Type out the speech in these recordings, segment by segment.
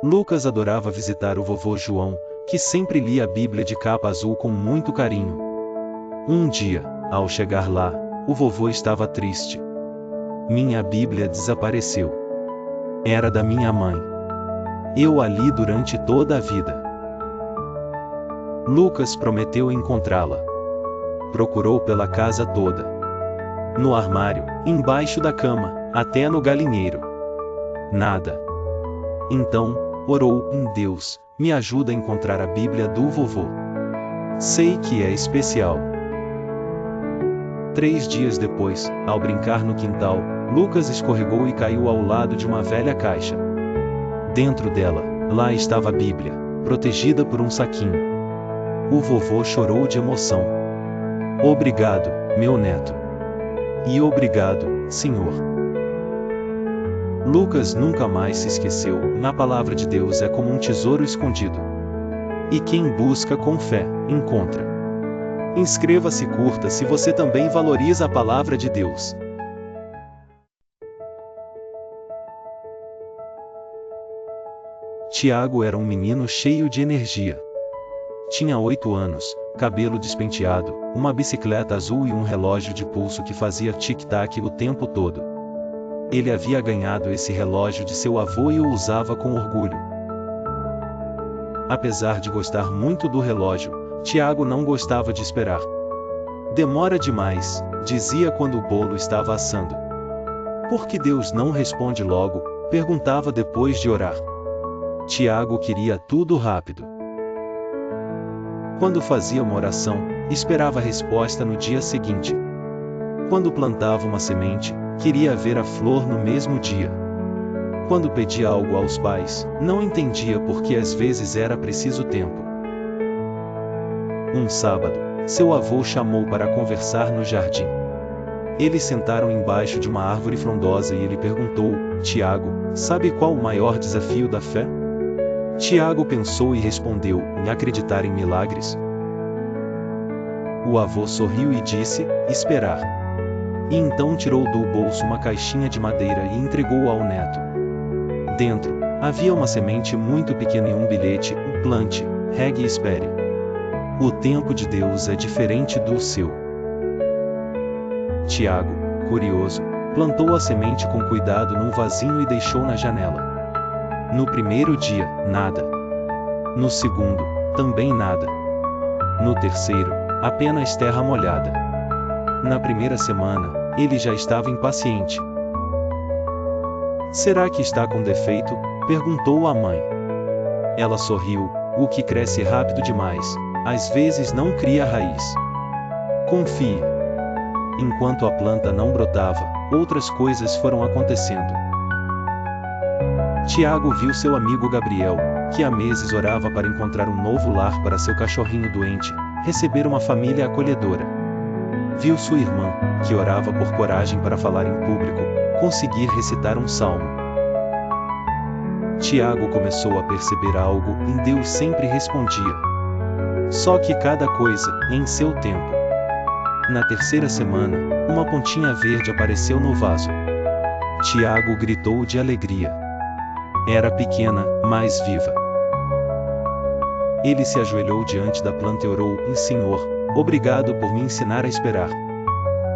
Lucas adorava visitar o vovô João, que sempre lia a Bíblia de capa azul com muito carinho. Um dia, ao chegar lá, o vovô estava triste. Minha Bíblia desapareceu. Era da minha mãe. Eu a li durante toda a vida. Lucas prometeu encontrá-la. Procurou pela casa toda. No armário, embaixo da cama, até no galinheiro. Nada. Então, orou: Deus, me ajuda a encontrar a Bíblia do vovô. Sei que é especial. 3 dias depois, ao brincar no quintal, Lucas escorregou e caiu ao lado de uma velha caixa. Dentro dela, lá estava a Bíblia, protegida por um saquinho. O vovô chorou de emoção. Obrigado, meu neto. E obrigado, Senhor. Lucas nunca mais se esqueceu: na palavra de Deus é como um tesouro escondido. E quem busca com fé, encontra. Inscreva-se e curta se você também valoriza a palavra de Deus. Tiago era um menino cheio de energia. Tinha 8 anos, cabelo despenteado, uma bicicleta azul e um relógio de pulso que fazia tic-tac o tempo todo. Ele havia ganhado esse relógio de seu avô e o usava com orgulho. Apesar de gostar muito do relógio, Tiago não gostava de esperar. Demora demais, dizia quando o bolo estava assando. Por que Deus não responde logo? Perguntava depois de orar. Tiago queria tudo rápido. Quando fazia uma oração, esperava a resposta no dia seguinte. Quando plantava uma semente, queria ver a flor no mesmo dia. Quando pedia algo aos pais, não entendia por que às vezes era preciso tempo. Um sábado, seu avô chamou para conversar no jardim. Eles sentaram embaixo de uma árvore frondosa e ele perguntou: Tiago, sabe qual o maior desafio da fé? Tiago pensou e respondeu: em acreditar em milagres. O avô sorriu e disse: esperar. E então tirou do bolso uma caixinha de madeira e entregou ao neto. Dentro, havia uma semente muito pequena e um bilhete: plante, regue e espere. O tempo de Deus é diferente do seu. Tiago, curioso, plantou a semente com cuidado num vasinho e deixou na janela. No primeiro dia, nada. No segundo, também nada. No terceiro, apenas terra molhada. Na primeira semana, ele já estava impaciente. Será que está com defeito? Perguntou a mãe. Ela sorriu: o que cresce rápido demais, às vezes não cria raiz. Confie. Enquanto a planta não brotava, outras coisas foram acontecendo. Tiago viu seu amigo Gabriel, que há meses orava para encontrar um novo lar para seu cachorrinho doente, receber uma família acolhedora. Viu sua irmã, que orava por coragem para falar em público, conseguir recitar um salmo. Tiago começou a perceber algo: em Deus sempre respondia. Só que cada coisa, em seu tempo. Na terceira semana, uma pontinha verde apareceu no vaso. Tiago gritou de alegria. Era pequena, mas viva. Ele se ajoelhou diante da planta e orou: Senhor, obrigado por me ensinar a esperar.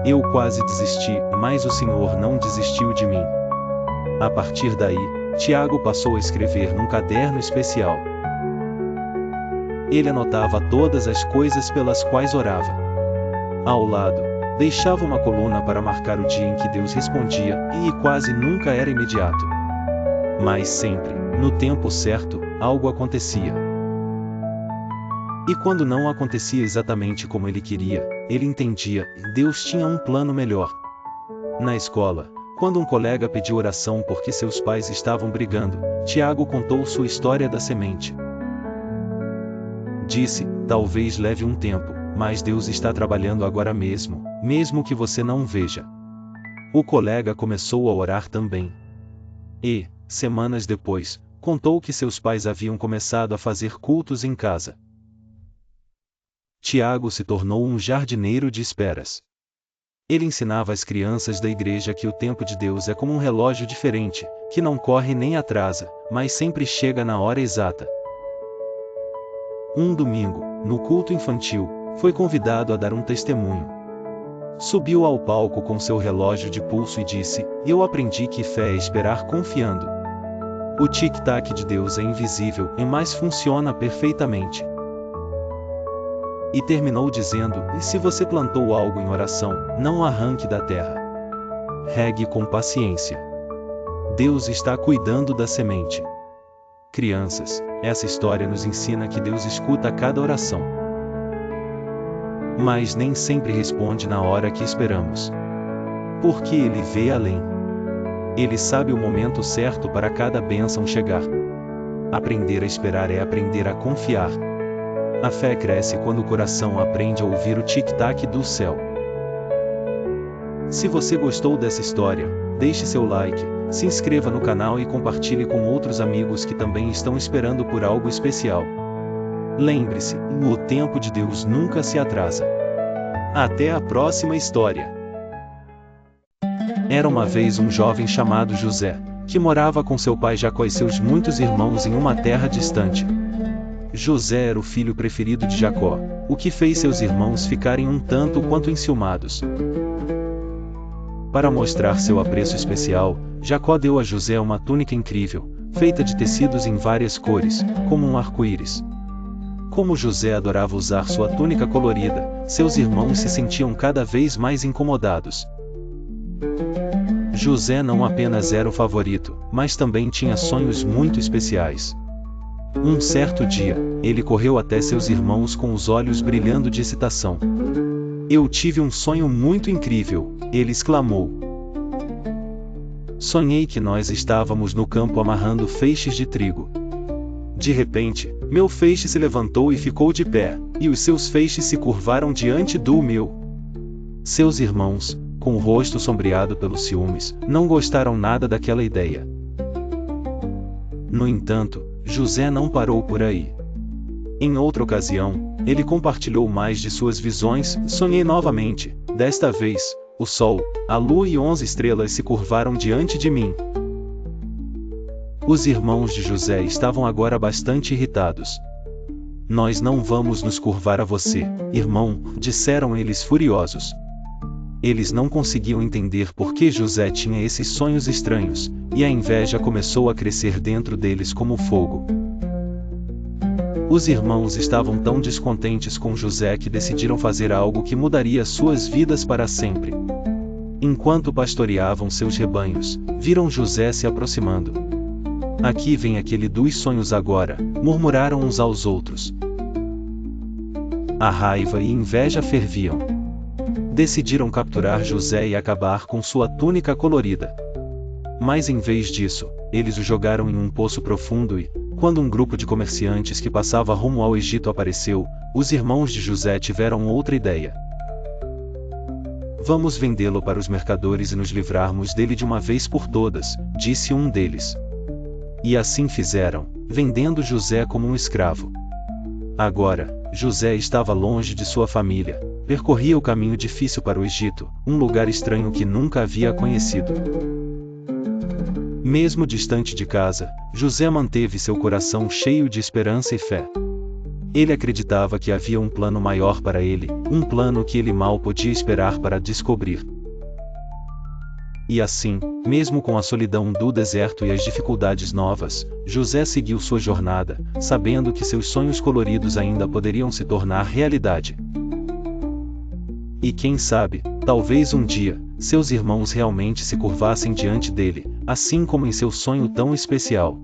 Eu quase desisti, mas o Senhor não desistiu de mim. A partir daí, Tiago passou a escrever num caderno especial. Ele anotava todas as coisas pelas quais orava. Ao lado, deixava uma coluna para marcar o dia em que Deus respondia, e quase nunca era imediato. Mas sempre, no tempo certo, algo acontecia. E quando não acontecia exatamente como ele queria, ele entendia: Deus tinha um plano melhor. Na escola, quando um colega pediu oração porque seus pais estavam brigando, Tiago contou sua história da semente. Disse: talvez leve um tempo, mas Deus está trabalhando agora mesmo, mesmo que você não veja. O colega começou a orar também. E, semanas depois, contou que seus pais haviam começado a fazer cultos em casa. Tiago se tornou um jardineiro de esperas. Ele ensinava às crianças da igreja que o tempo de Deus é como um relógio diferente, que não corre nem atrasa, mas sempre chega na hora exata. Um domingo, no culto infantil, foi convidado a dar um testemunho. Subiu ao palco com seu relógio de pulso e disse: "Eu aprendi que fé é esperar confiando. O tic-tac de Deus é invisível, mas funciona perfeitamente." E terminou dizendo: "E se você plantou algo em oração, não arranque da terra. Regue com paciência. Deus está cuidando da semente." Crianças, essa história nos ensina que Deus escuta cada oração, mas nem sempre responde na hora que esperamos. Porque Ele vê além. Ele sabe o momento certo para cada bênção chegar. Aprender a esperar é aprender a confiar. A fé cresce quando o coração aprende a ouvir o tic-tac do céu. Se você gostou dessa história, deixe seu like, se inscreva no canal e compartilhe com outros amigos que também estão esperando por algo especial. Lembre-se, o tempo de Deus nunca se atrasa. Até a próxima história. Era uma vez um jovem chamado José, que morava com seu pai Jacó e seus muitos irmãos em uma terra distante. José era o filho preferido de Jacó, o que fez seus irmãos ficarem um tanto quanto enciumados. Para mostrar seu apreço especial, Jacó deu a José uma túnica incrível, feita de tecidos em várias cores, como um arco-íris. Como José adorava usar sua túnica colorida, seus irmãos se sentiam cada vez mais incomodados. José não apenas era o favorito, mas também tinha sonhos muito especiais. Um certo dia, ele correu até seus irmãos com os olhos brilhando de excitação. "Eu tive um sonho muito incrível", ele exclamou. "Sonhei que nós estávamos no campo amarrando feixes de trigo. De repente, meu feixe se levantou e ficou de pé, e os seus feixes se curvaram diante do meu." Seus irmãos, com o rosto sombreado pelos ciúmes, não gostaram nada daquela ideia. No entanto, José não parou por aí. Em outra ocasião, ele compartilhou mais de suas visões. "Sonhei novamente. Desta vez, o sol, a lua e 11 estrelas se curvaram diante de mim." Os irmãos de José estavam agora bastante irritados. "Nós não vamos nos curvar a você, irmão", disseram eles furiosos. Eles não conseguiam entender por que José tinha esses sonhos estranhos, e a inveja começou a crescer dentro deles como fogo. Os irmãos estavam tão descontentes com José que decidiram fazer algo que mudaria suas vidas para sempre. Enquanto pastoreavam seus rebanhos, viram José se aproximando. "Aqui vem aquele dos sonhos agora", murmuraram uns aos outros. A raiva e inveja ferviam. Decidiram capturar José e acabar com sua túnica colorida. Mas em vez disso, eles o jogaram em um poço profundo e, quando um grupo de comerciantes que passava rumo ao Egito apareceu, os irmãos de José tiveram outra ideia. "Vamos vendê-lo para os mercadores e nos livrarmos dele de uma vez por todas", disse um deles. E assim fizeram, vendendo José como um escravo. Agora, José estava longe de sua família, percorria o caminho difícil para o Egito, um lugar estranho que nunca havia conhecido. Mesmo distante de casa, José manteve seu coração cheio de esperança e fé. Ele acreditava que havia um plano maior para ele, um plano que ele mal podia esperar para descobrir. E assim, mesmo com a solidão do deserto e as dificuldades novas, José seguiu sua jornada, sabendo que seus sonhos coloridos ainda poderiam se tornar realidade. E quem sabe, talvez um dia, seus irmãos realmente se curvassem diante dele, assim como em seu sonho tão especial.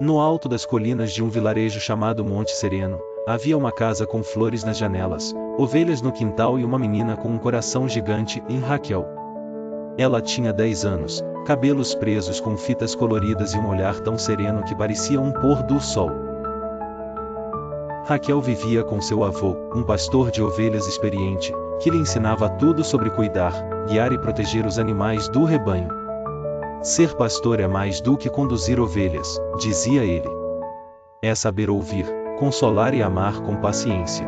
No alto das colinas de um vilarejo chamado Monte Sereno, havia uma casa com flores nas janelas, ovelhas no quintal e uma menina com um coração gigante em Raquel. Ela tinha 10 anos, cabelos presos com fitas coloridas e um olhar tão sereno que parecia um pôr do sol. Raquel vivia com seu avô, um pastor de ovelhas experiente, que lhe ensinava tudo sobre cuidar, guiar e proteger os animais do rebanho. "Ser pastor é mais do que conduzir ovelhas", dizia ele. "É saber ouvir, consolar e amar com paciência.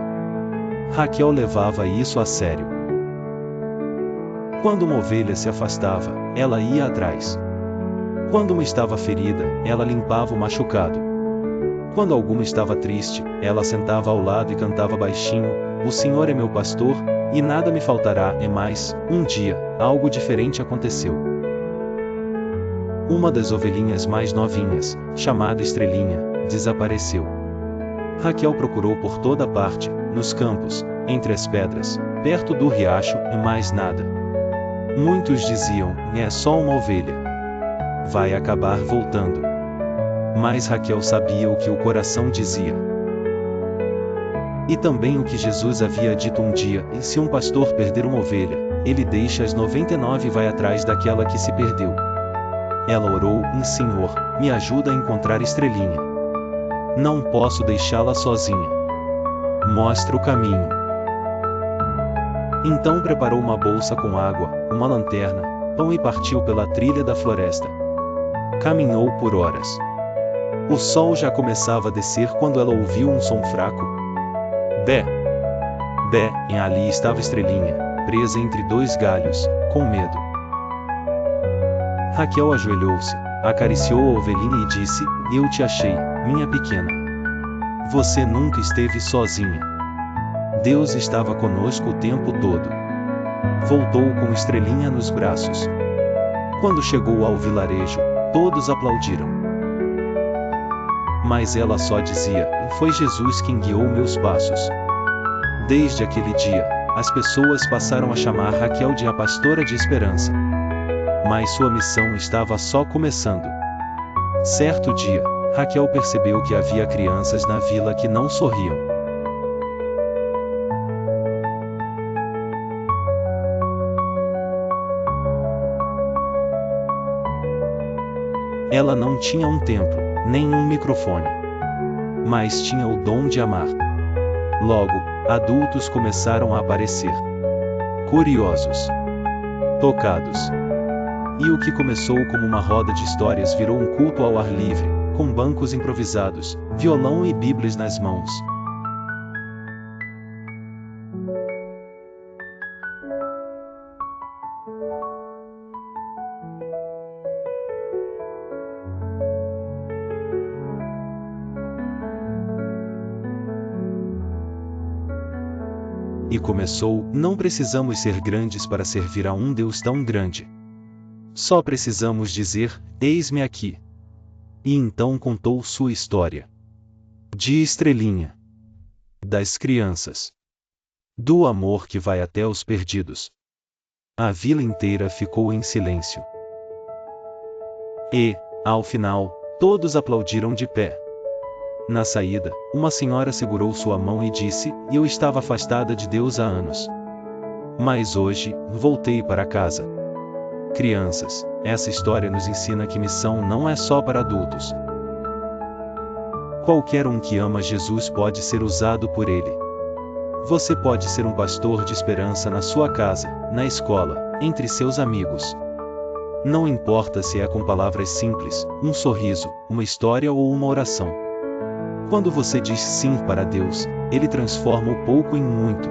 Raquel levava isso a sério. Quando uma ovelha se afastava, ela ia atrás. Quando uma estava ferida, ela limpava o machucado. Quando alguma estava triste, ela sentava ao lado e cantava baixinho: "O Senhor é meu pastor, e nada me faltará". E mais, um dia, algo diferente aconteceu. Uma das ovelhinhas mais novinhas, chamada Estrelinha, desapareceu. Raquel procurou por toda parte, nos campos, entre as pedras, perto do riacho, e mais nada. Muitos diziam: "É só uma ovelha. Vai acabar voltando". Mas Raquel sabia o que o coração dizia. E também o que Jesus havia dito um dia: "E se um pastor perder uma ovelha, ele deixa as 99 e vai atrás daquela que se perdeu". Ela orou: "Senhor, me ajuda a encontrar Estrelinha. Não posso deixá-la sozinha. Mostra o caminho". Então preparou uma bolsa com água, uma lanterna, pão e partiu pela trilha da floresta. Caminhou por horas. O sol já começava a descer quando ela ouviu um som fraco. Bé! Bé! E ali estava Estrelinha, presa entre dois galhos, com medo. Raquel ajoelhou-se, acariciou a ovelhinha e disse: "Eu te achei, minha pequena. Você nunca esteve sozinha. Deus estava conosco o tempo todo". Voltou com Estrelinha nos braços. Quando chegou ao vilarejo, todos aplaudiram. Mas ela só dizia: "Foi Jesus quem guiou meus passos". Desde aquele dia, as pessoas passaram a chamar Raquel de a pastora de esperança. Mas sua missão estava só começando. Certo dia, Raquel percebeu que havia crianças na vila que não sorriam. Ela não tinha um templo, nem um microfone. Mas tinha o dom de amar. Logo, adultos começaram a aparecer. Curiosos. Tocados. E o que começou como uma roda de histórias virou um culto ao ar livre, com bancos improvisados, violão e bíblias nas mãos. E começou: "Não precisamos ser grandes para servir a um Deus tão grande. Só precisamos dizer: eis-me aqui". E então contou sua história. De Estrelinha. Das crianças. Do amor que vai até os perdidos. A vila inteira ficou em silêncio. E, ao final, todos aplaudiram de pé. Na saída, uma senhora segurou sua mão e disse: "Eu estava afastada de Deus há anos. Mas hoje, voltei para casa". Crianças, essa história nos ensina que missão não é só para adultos. Qualquer um que ama Jesus pode ser usado por Ele. Você pode ser um pastor de esperança na sua casa, na escola, entre seus amigos. Não importa se é com palavras simples, um sorriso, uma história ou uma oração. Quando você diz sim para Deus, Ele transforma o pouco em muito.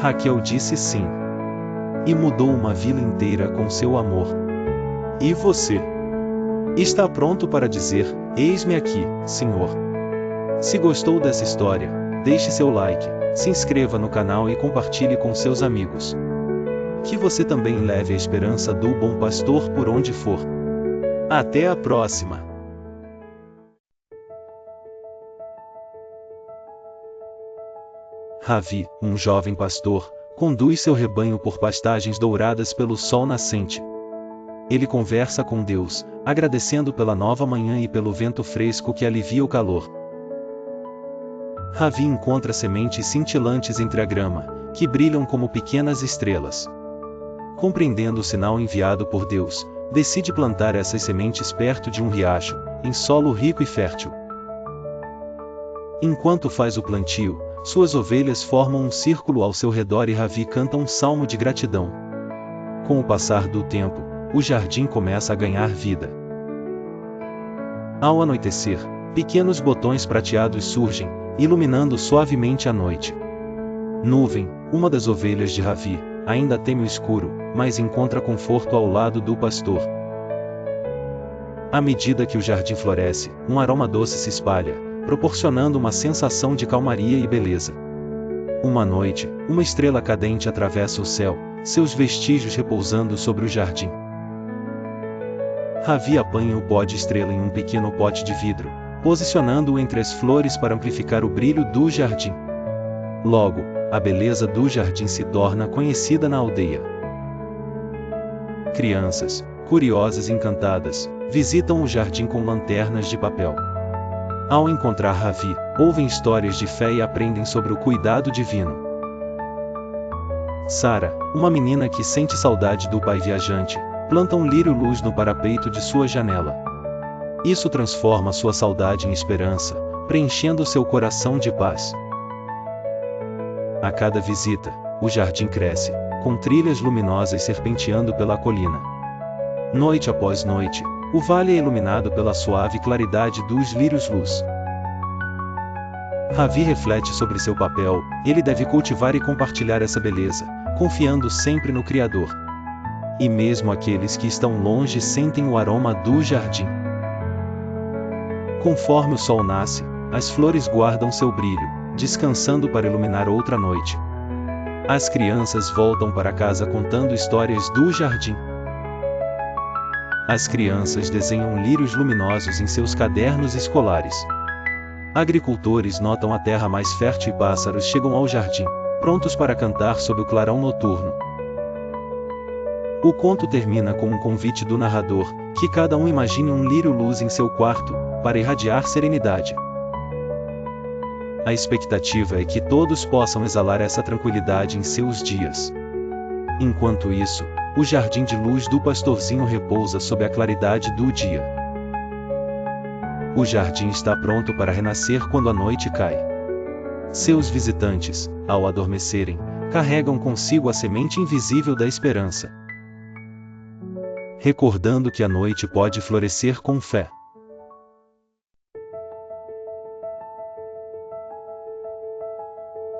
Raquel disse sim. E mudou uma vila inteira com seu amor. E você? Está pronto para dizer: "Eis-me aqui, Senhor"? Se gostou dessa história, deixe seu like, se inscreva no canal e compartilhe com seus amigos. Que você também leve a esperança do bom pastor por onde for. Até a próxima! Ravi, um jovem pastor, conduz seu rebanho por pastagens douradas pelo sol nascente. Ele conversa com Deus, agradecendo pela nova manhã e pelo vento fresco que alivia o calor. Ravi encontra sementes cintilantes entre a grama, que brilham como pequenas estrelas. Compreendendo o sinal enviado por Deus, decide plantar essas sementes perto de um riacho, em solo rico e fértil. Enquanto faz o plantio, suas ovelhas formam um círculo ao seu redor e Ravi canta um salmo de gratidão. Com o passar do tempo, o jardim começa a ganhar vida. Ao anoitecer, Pequenos botões prateados surgem, iluminando suavemente a noite. Nuvem, uma das ovelhas de Ravi, ainda teme o escuro, mas encontra conforto ao lado do pastor. À medida que o jardim floresce, um aroma doce se espalha, proporcionando uma sensação de calmaria e beleza. Uma noite, uma estrela cadente atravessa o céu, seus vestígios repousando sobre o jardim. Ravi apanha o pó de estrela em um pequeno pote de vidro, posicionando-o entre as flores para amplificar o brilho do jardim. Logo, a beleza do jardim se torna conhecida na aldeia. Crianças, curiosas e encantadas, visitam o jardim com lanternas de papel. Ao encontrar Ravi, ouvem histórias de fé e aprendem sobre o cuidado divino. Sara, uma menina que sente saudade do pai viajante, planta um lírio-luz no parapeito de sua janela. Isso transforma sua saudade em esperança, preenchendo seu coração de paz. A cada visita, o jardim cresce, com trilhas luminosas serpenteando pela colina. Noite após noite, o vale é iluminado pela suave claridade dos lírios-luz. Ravi reflete sobre seu papel, ele deve cultivar e compartilhar essa beleza, confiando sempre no Criador. E mesmo aqueles que estão longe sentem o aroma do jardim. Conforme o sol nasce, as flores guardam seu brilho, descansando para iluminar outra noite. As crianças voltam para casa contando histórias do jardim. As crianças desenham lírios luminosos em seus cadernos escolares. Agricultores notam a terra mais fértil e pássaros chegam ao jardim, prontos para cantar sob o clarão noturno. O conto termina com um convite do narrador, que cada um imagine um lírio-luz em seu quarto, para irradiar serenidade. A expectativa é que todos possam exalar essa tranquilidade em seus dias. Enquanto isso, o jardim de luz do pastorzinho repousa sob a claridade do dia. O jardim está pronto para renascer quando a noite cai. Seus visitantes, ao adormecerem, carregam consigo a semente invisível da esperança, recordando que a noite pode florescer com fé.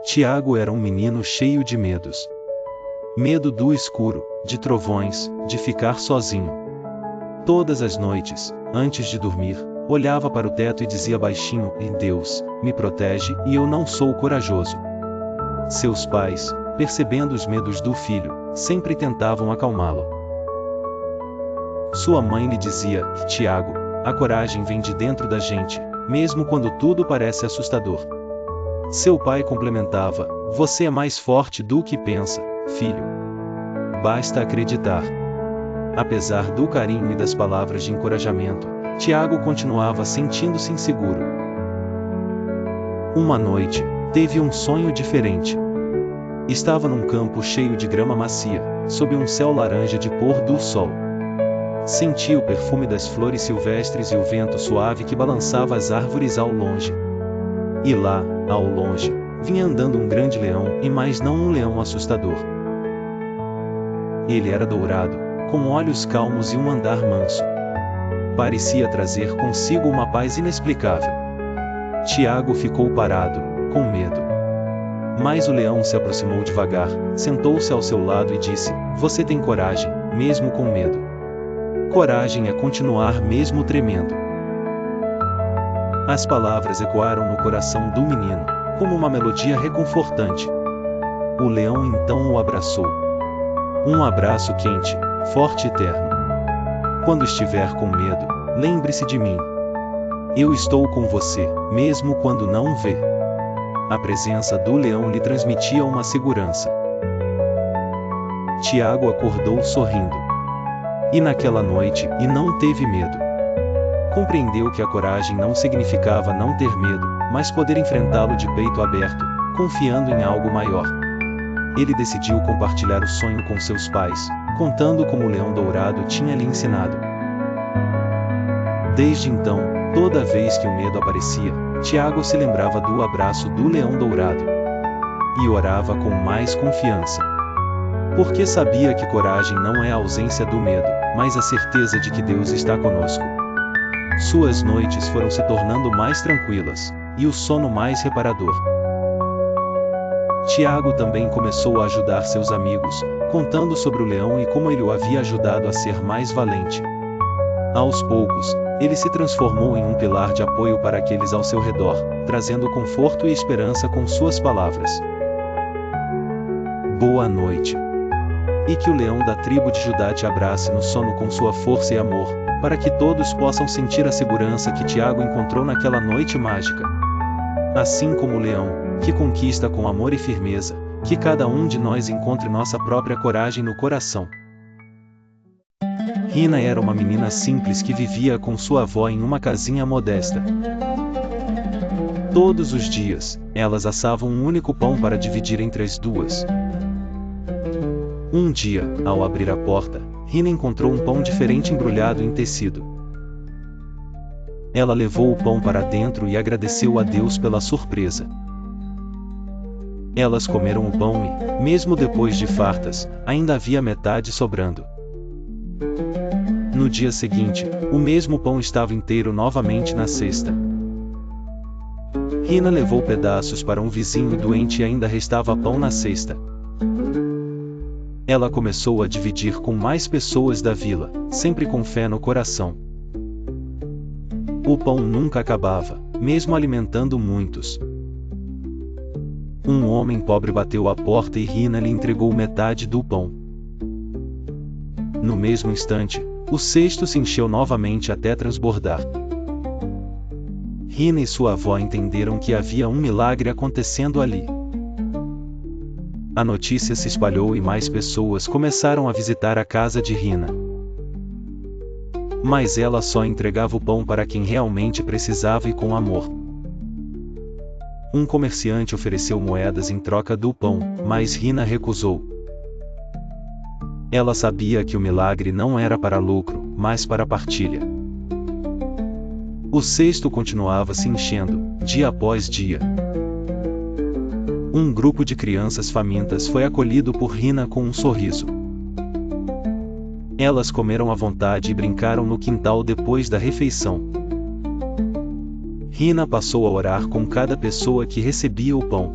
Tiago era um menino cheio de medos. Medo do escuro, de trovões, de ficar sozinho. Todas as noites, antes de dormir, olhava para o teto e dizia baixinho: Deus, me protege, e eu não sou corajoso. Seus pais, percebendo os medos do filho, sempre tentavam acalmá-lo. Sua mãe lhe dizia: Tiago, a coragem vem de dentro da gente, mesmo quando tudo parece assustador. Seu pai complementava: você é mais forte do que pensa, filho. Basta acreditar. Apesar do carinho e das palavras de encorajamento, Tiago continuava sentindo-se inseguro. Uma noite, teve um sonho diferente. Estava num campo cheio de grama macia, sob um céu laranja de pôr do sol. Sentia o perfume das flores silvestres e o vento suave que balançava as árvores ao longe. E lá, ao longe, vinha andando um grande leão, e mais não um leão assustador. Ele era dourado, com olhos calmos e um andar manso. Parecia trazer consigo uma paz inexplicável. Tiago ficou parado, com medo. Mas o leão se aproximou devagar, sentou-se ao seu lado e disse: você tem coragem, mesmo com medo. Coragem é continuar mesmo tremendo. As palavras ecoaram no coração do menino, como uma melodia reconfortante. O leão então o abraçou. Um abraço quente, forte e terno. Quando estiver com medo, lembre-se de mim. Eu estou com você, mesmo quando não vê. A presença do leão lhe transmitia uma segurança. Tiago acordou sorrindo. E naquela noite, não teve medo. Compreendeu que a coragem não significava não ter medo, mas poder enfrentá-lo de peito aberto, confiando em algo maior. Ele decidiu compartilhar o sonho com seus pais, contando como o leão dourado tinha lhe ensinado. Desde então, toda vez que o medo aparecia, Tiago se lembrava do abraço do leão dourado. E orava com mais confiança. Porque sabia que coragem não é a ausência do medo, mas a certeza de que Deus está conosco. Suas noites foram se tornando mais tranquilas, e o sono mais reparador. Tiago também começou a ajudar seus amigos, contando sobre o leão e como ele o havia ajudado a ser mais valente. Aos poucos, ele se transformou em um pilar de apoio para aqueles ao seu redor, trazendo conforto e esperança com suas palavras. Boa noite. E que o leão da tribo de Judá te abrace no sono com sua força e amor, para que todos possam sentir a segurança que Tiago encontrou naquela noite mágica. Assim como o leão, que conquista com amor e firmeza, que cada um de nós encontre nossa própria coragem no coração. Rina era uma menina simples que vivia com sua avó em uma casinha modesta. Todos os dias, elas assavam um único pão para dividir entre as duas. Um dia, ao abrir a porta, Rina encontrou um pão diferente embrulhado em tecido. Ela levou o pão para dentro e agradeceu a Deus pela surpresa. Elas comeram o pão e, mesmo depois de fartas, ainda havia metade sobrando. No dia seguinte, o mesmo pão estava inteiro novamente na cesta. Rina levou pedaços para um vizinho doente e ainda restava pão na cesta. Ela começou a dividir com mais pessoas da vila, sempre com fé no coração. O pão nunca acabava, mesmo alimentando muitos. Um homem pobre bateu à porta e Rina lhe entregou metade do pão. No mesmo instante, o cesto se encheu novamente até transbordar. Rina e sua avó entenderam que havia um milagre acontecendo ali. A notícia se espalhou e mais pessoas começaram a visitar a casa de Rina. Mas ela só entregava o pão para quem realmente precisava e com amor. Um comerciante ofereceu moedas em troca do pão, mas Rina recusou. Ela sabia que o milagre não era para lucro, mas para partilha. O cesto continuava se enchendo, dia após dia. Um grupo de crianças famintas foi acolhido por Rina com um sorriso. Elas comeram à vontade e brincaram no quintal depois da refeição. Rina passou a orar com cada pessoa que recebia o pão.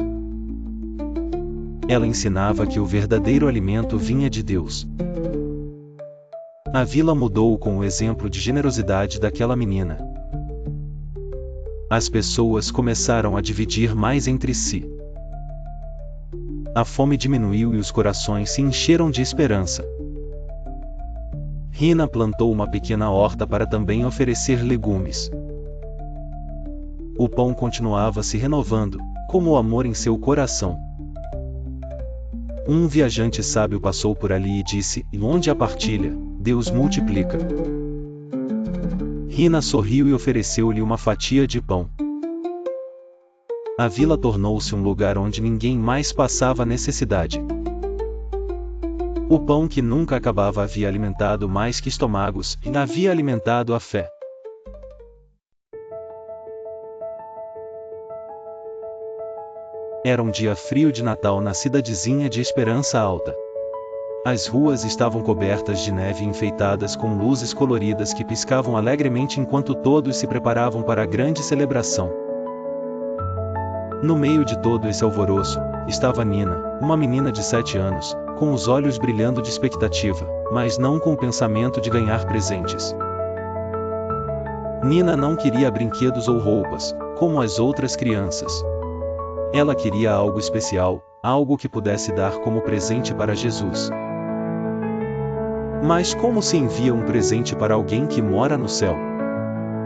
Ela ensinava que o verdadeiro alimento vinha de Deus. A vila mudou com o exemplo de generosidade daquela menina. As pessoas começaram a dividir mais entre si. A fome diminuiu e os corações se encheram de esperança. Rina plantou uma pequena horta para também oferecer legumes. O pão continuava se renovando, como o amor em seu coração. Um viajante sábio passou por ali e disse: "Onde há partilha, Deus multiplica." Rina sorriu e ofereceu-lhe uma fatia de pão. A vila tornou-se um lugar onde ninguém mais passava necessidade. O pão que nunca acabava havia alimentado mais que estômagos, e havia alimentado a fé. Era um dia frio de Natal na cidadezinha de Esperança Alta. As ruas estavam cobertas de neve e enfeitadas com luzes coloridas que piscavam alegremente enquanto todos se preparavam para a grande celebração. No meio de todo esse alvoroço, estava Nina, uma menina de 7 anos, com os olhos brilhando de expectativa, mas não com o pensamento de ganhar presentes. Nina não queria brinquedos ou roupas, como as outras crianças. Ela queria algo especial, algo que pudesse dar como presente para Jesus. Mas como se envia um presente para alguém que mora no céu?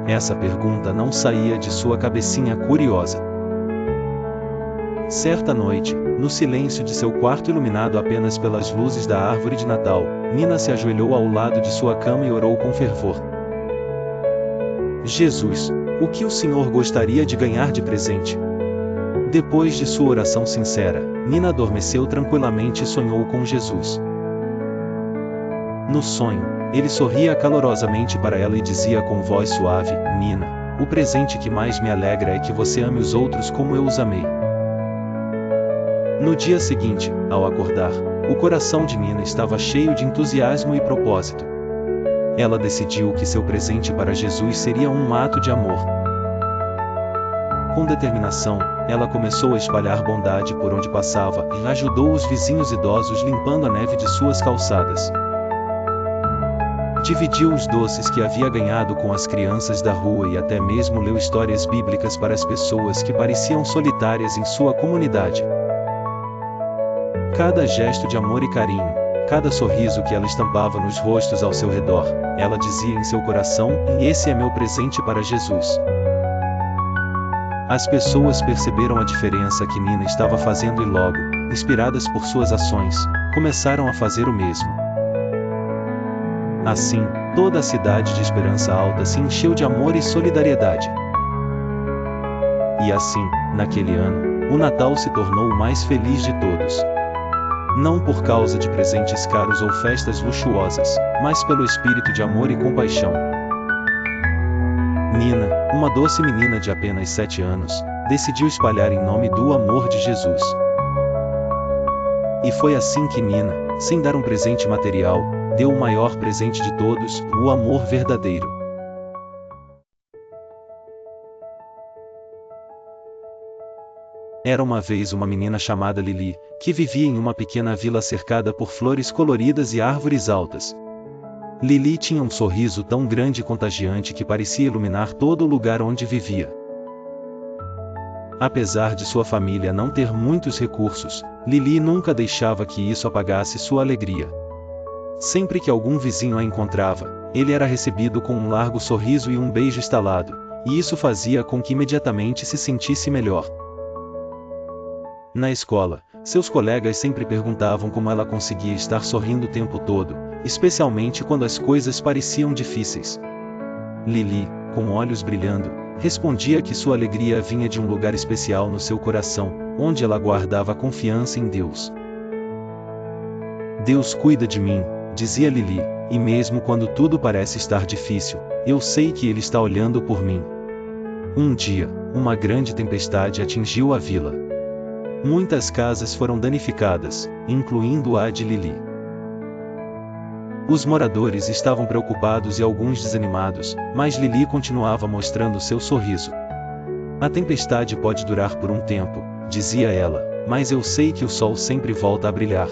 Essa pergunta não saía de sua cabecinha curiosa. Certa noite, no silêncio de seu quarto iluminado apenas pelas luzes da árvore de Natal, Nina se ajoelhou ao lado de sua cama e orou com fervor. Jesus, o que o Senhor gostaria de ganhar de presente? Depois de sua oração sincera, Nina adormeceu tranquilamente e sonhou com Jesus. No sonho, ele sorria calorosamente para ela e dizia com voz suave: "Nina, o presente que mais me alegra é que você ame os outros como eu os amei." No dia seguinte, ao acordar, o coração de Nina estava cheio de entusiasmo e propósito. Ela decidiu que seu presente para Jesus seria um ato de amor. Com determinação, ela começou a espalhar bondade por onde passava e ajudou os vizinhos idosos limpando a neve de suas calçadas. Dividiu os doces que havia ganhado com as crianças da rua e até mesmo leu histórias bíblicas para as pessoas que pareciam solitárias em sua comunidade. Cada gesto de amor e carinho, cada sorriso que ela estampava nos rostos ao seu redor, ela dizia em seu coração: "Esse é meu presente para Jesus." As pessoas perceberam a diferença que Nina estava fazendo e logo, inspiradas por suas ações, começaram a fazer o mesmo. Assim, toda a cidade de Esperança Alta se encheu de amor e solidariedade. E assim, naquele ano, o Natal se tornou o mais feliz de todos. Não por causa de presentes caros ou festas luxuosas, mas pelo espírito de amor e compaixão. Nina, uma doce menina de apenas 7 anos, decidiu espalhar em nome do amor de Jesus. E foi assim que Nina, sem dar um presente material, deu o maior presente de todos, o amor verdadeiro. Era uma vez uma menina chamada Lili, que vivia em uma pequena vila cercada por flores coloridas e árvores altas. Lili tinha um sorriso tão grande e contagiante que parecia iluminar todo o lugar onde vivia. Apesar de sua família não ter muitos recursos, Lili nunca deixava que isso apagasse sua alegria. Sempre que algum vizinho a encontrava, ele era recebido com um largo sorriso e um beijo estalado, e isso fazia com que imediatamente se sentisse melhor. Na escola, seus colegas sempre perguntavam como ela conseguia estar sorrindo o tempo todo, especialmente quando as coisas pareciam difíceis. Lili, com olhos brilhando, respondia que sua alegria vinha de um lugar especial no seu coração, onde ela guardava confiança em Deus. "Deus cuida de mim", dizia Lili, "e mesmo quando tudo parece estar difícil, eu sei que Ele está olhando por mim." Um dia, uma grande tempestade atingiu a vila. Muitas casas foram danificadas, incluindo a de Lili. Os moradores estavam preocupados e alguns desanimados, mas Lili continuava mostrando seu sorriso. "A tempestade pode durar por um tempo", dizia ela, "mas eu sei que o sol sempre volta a brilhar."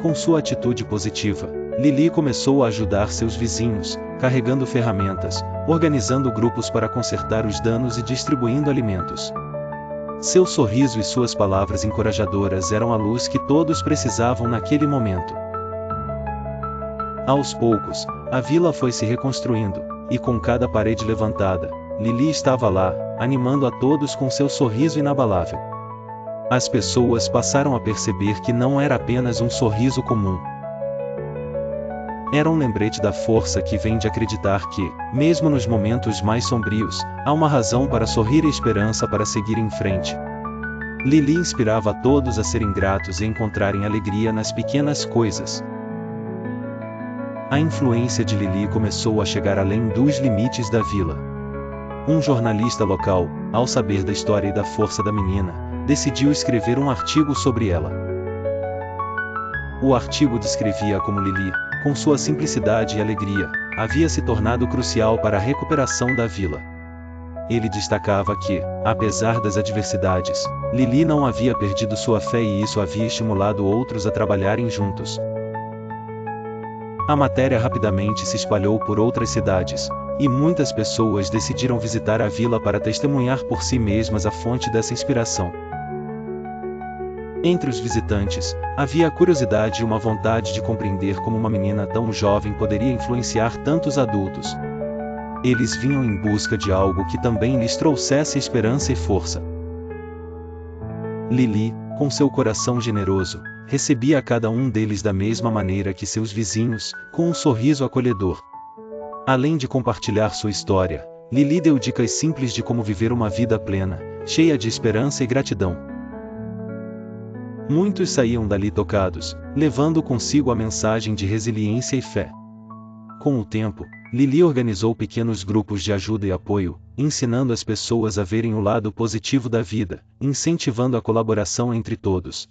Com sua atitude positiva, Lili começou a ajudar seus vizinhos, carregando ferramentas, organizando grupos para consertar os danos e distribuindo alimentos. Seu sorriso e suas palavras encorajadoras eram a luz que todos precisavam naquele momento. Aos poucos, a vila foi se reconstruindo, e com cada parede levantada, Lili estava lá, animando a todos com seu sorriso inabalável. As pessoas passaram a perceber que não era apenas um sorriso comum. Era um lembrete da força que vem de acreditar que, mesmo nos momentos mais sombrios, há uma razão para sorrir e esperança para seguir em frente. Lili inspirava a todos a serem gratos e encontrarem alegria nas pequenas coisas. A influência de Lili começou a chegar além dos limites da vila. Um jornalista local, ao saber da história e da força da menina, decidiu escrever um artigo sobre ela. O artigo descrevia como Lili, com sua simplicidade e alegria, havia se tornado crucial para a recuperação da vila. Ele destacava que, apesar das adversidades, Lili não havia perdido sua fé e isso havia estimulado outros a trabalharem juntos. A matéria rapidamente se espalhou por outras cidades, e muitas pessoas decidiram visitar a vila para testemunhar por si mesmas a fonte dessa inspiração. Entre os visitantes, havia a curiosidade e uma vontade de compreender como uma menina tão jovem poderia influenciar tantos adultos. Eles vinham em busca de algo que também lhes trouxesse esperança e força. Lili, com seu coração generoso, recebia a cada um deles da mesma maneira que seus vizinhos, com um sorriso acolhedor. Além de compartilhar sua história, Lili deu dicas simples de como viver uma vida plena, cheia de esperança e gratidão. Muitos saíam dali tocados, levando consigo a mensagem de resiliência e fé. Com o tempo, Lili organizou pequenos grupos de ajuda e apoio, ensinando as pessoas a verem o lado positivo da vida, incentivando a colaboração entre todos.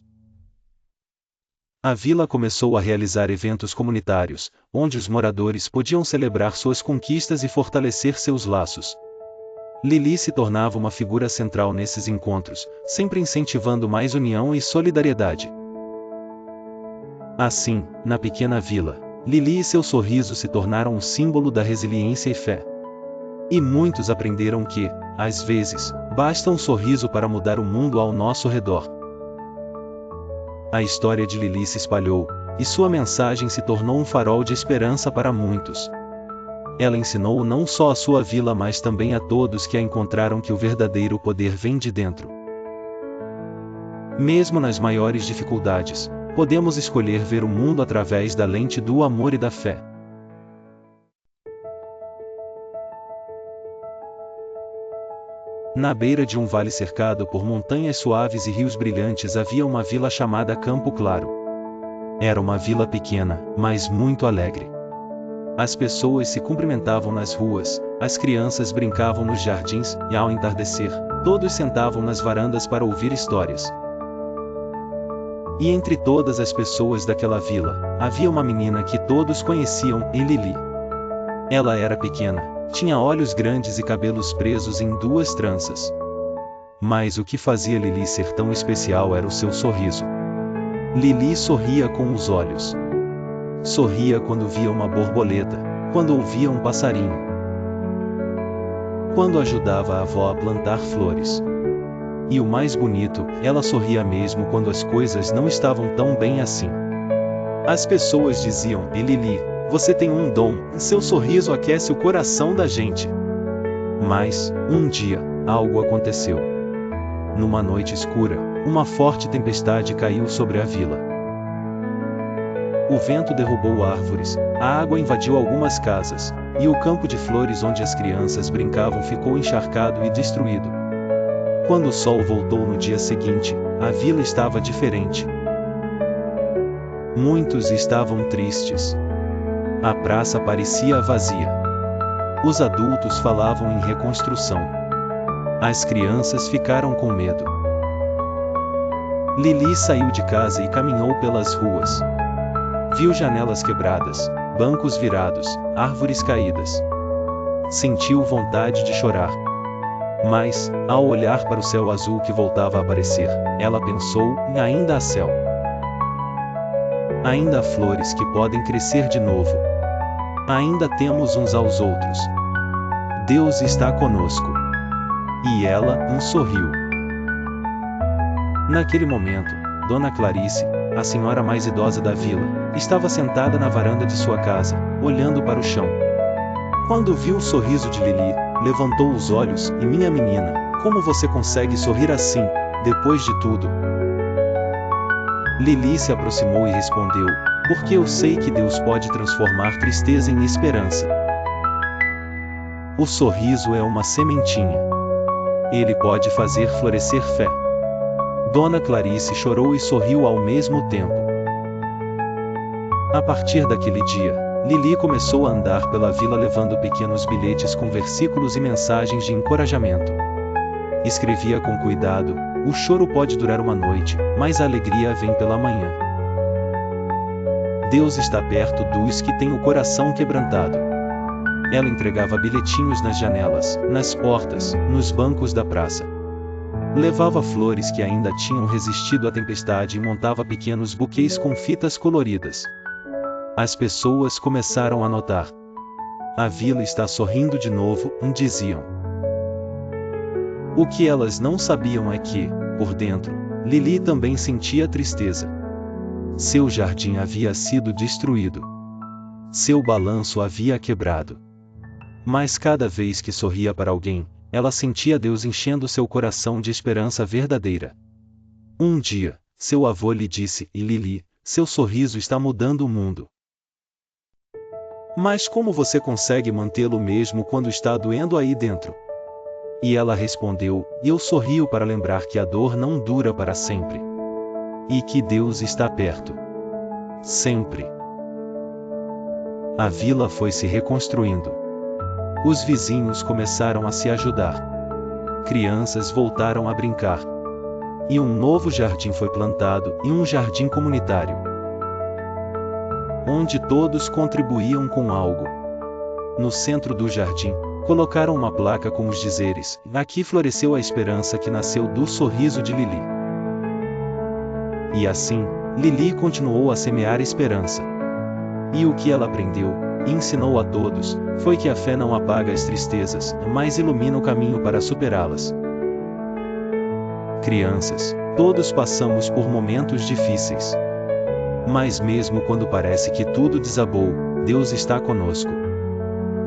A vila começou a realizar eventos comunitários, onde os moradores podiam celebrar suas conquistas e fortalecer seus laços. Lili se tornava uma figura central nesses encontros, sempre incentivando mais união e solidariedade. Assim, na pequena vila, Lili e seu sorriso se tornaram um símbolo da resiliência e fé. E muitos aprenderam que, às vezes, basta um sorriso para mudar o mundo ao nosso redor. A história de Lili se espalhou, e sua mensagem se tornou um farol de esperança para muitos. Ela ensinou não só a sua vila mas também a todos que a encontraram que o verdadeiro poder vem de dentro. Mesmo nas maiores dificuldades, podemos escolher ver o mundo através da lente do amor e da fé. Na beira de um vale cercado por montanhas suaves e rios brilhantes havia uma vila chamada Campo Claro. Era uma vila pequena, mas muito alegre. As pessoas se cumprimentavam nas ruas, as crianças brincavam nos jardins, e ao entardecer, todos sentavam nas varandas para ouvir histórias. E entre todas as pessoas daquela vila, havia uma menina que todos conheciam, Lili. Ela era pequena, tinha olhos grandes e cabelos presos em 2 tranças. Mas o que fazia Lili ser tão especial era o seu sorriso. Lili sorria com os olhos. Sorria quando via uma borboleta, quando ouvia um passarinho, quando ajudava a avó a plantar flores. E o mais bonito, ela sorria mesmo quando as coisas não estavam tão bem assim. As pessoas diziam: Lili, você tem um dom, seu sorriso aquece o coração da gente. Mas, um dia, algo aconteceu. Numa noite escura, uma forte tempestade caiu sobre a vila. O vento derrubou árvores, a água invadiu algumas casas, e o campo de flores onde as crianças brincavam ficou encharcado e destruído. Quando o sol voltou no dia seguinte, a vila estava diferente. Muitos estavam tristes. A praça parecia vazia. Os adultos falavam em reconstrução. As crianças ficaram com medo. Lili saiu de casa e caminhou pelas ruas. Viu janelas quebradas, bancos virados, árvores caídas. Sentiu vontade de chorar. Mas, ao olhar para o céu azul que voltava a aparecer, ela pensou: ainda há céu. Ainda há flores que podem crescer de novo. Ainda temos uns aos outros. Deus está conosco. E ela sorriu. Naquele momento, Dona Clarice, a senhora mais idosa da vila, estava sentada na varanda de sua casa, olhando para o chão. Quando viu o sorriso de Lili, levantou os olhos: e minha menina, como você consegue sorrir assim, depois de tudo? Lili se aproximou e respondeu: porque eu sei que Deus pode transformar tristeza em esperança. O sorriso é uma sementinha. Ele pode fazer florescer fé. Dona Clarice chorou e sorriu ao mesmo tempo. A partir daquele dia, Lili começou a andar pela vila levando pequenos bilhetes com versículos e mensagens de encorajamento. Escrevia com cuidado: o choro pode durar uma noite, mas a alegria vem pela manhã. Deus está perto dos que têm o coração quebrantado. Ela entregava bilhetinhos nas janelas, nas portas, nos bancos da praça. Levava flores que ainda tinham resistido à tempestade e montava pequenos buquês com fitas coloridas. As pessoas começaram a notar. A vila está sorrindo de novo, diziam. O que elas não sabiam é que, por dentro, Lili também sentia tristeza. Seu jardim havia sido destruído. Seu balanço havia quebrado. Mas cada vez que sorria para alguém, ela sentia Deus enchendo seu coração de esperança verdadeira. Um dia, seu avô lhe disse: Lili, seu sorriso está mudando o mundo. Mas como você consegue mantê-lo mesmo quando está doendo aí dentro? E ela respondeu: eu sorrio para lembrar que a dor não dura para sempre. E que Deus está perto. Sempre. A vila foi se reconstruindo. Os vizinhos começaram a se ajudar. Crianças voltaram a brincar. E um novo jardim foi plantado, e um jardim comunitário. onde todos contribuíam com algo. No centro do jardim, colocaram uma placa com os dizeres: "Aqui floresceu a esperança que nasceu do sorriso de Lili." E assim, Lili continuou a semear esperança. E o que ela aprendeu, e ensinou a todos, foi que a fé não apaga as tristezas, mas ilumina o caminho para superá-las. Crianças, todos passamos por momentos difíceis. Mas mesmo quando parece que tudo desabou, Deus está conosco.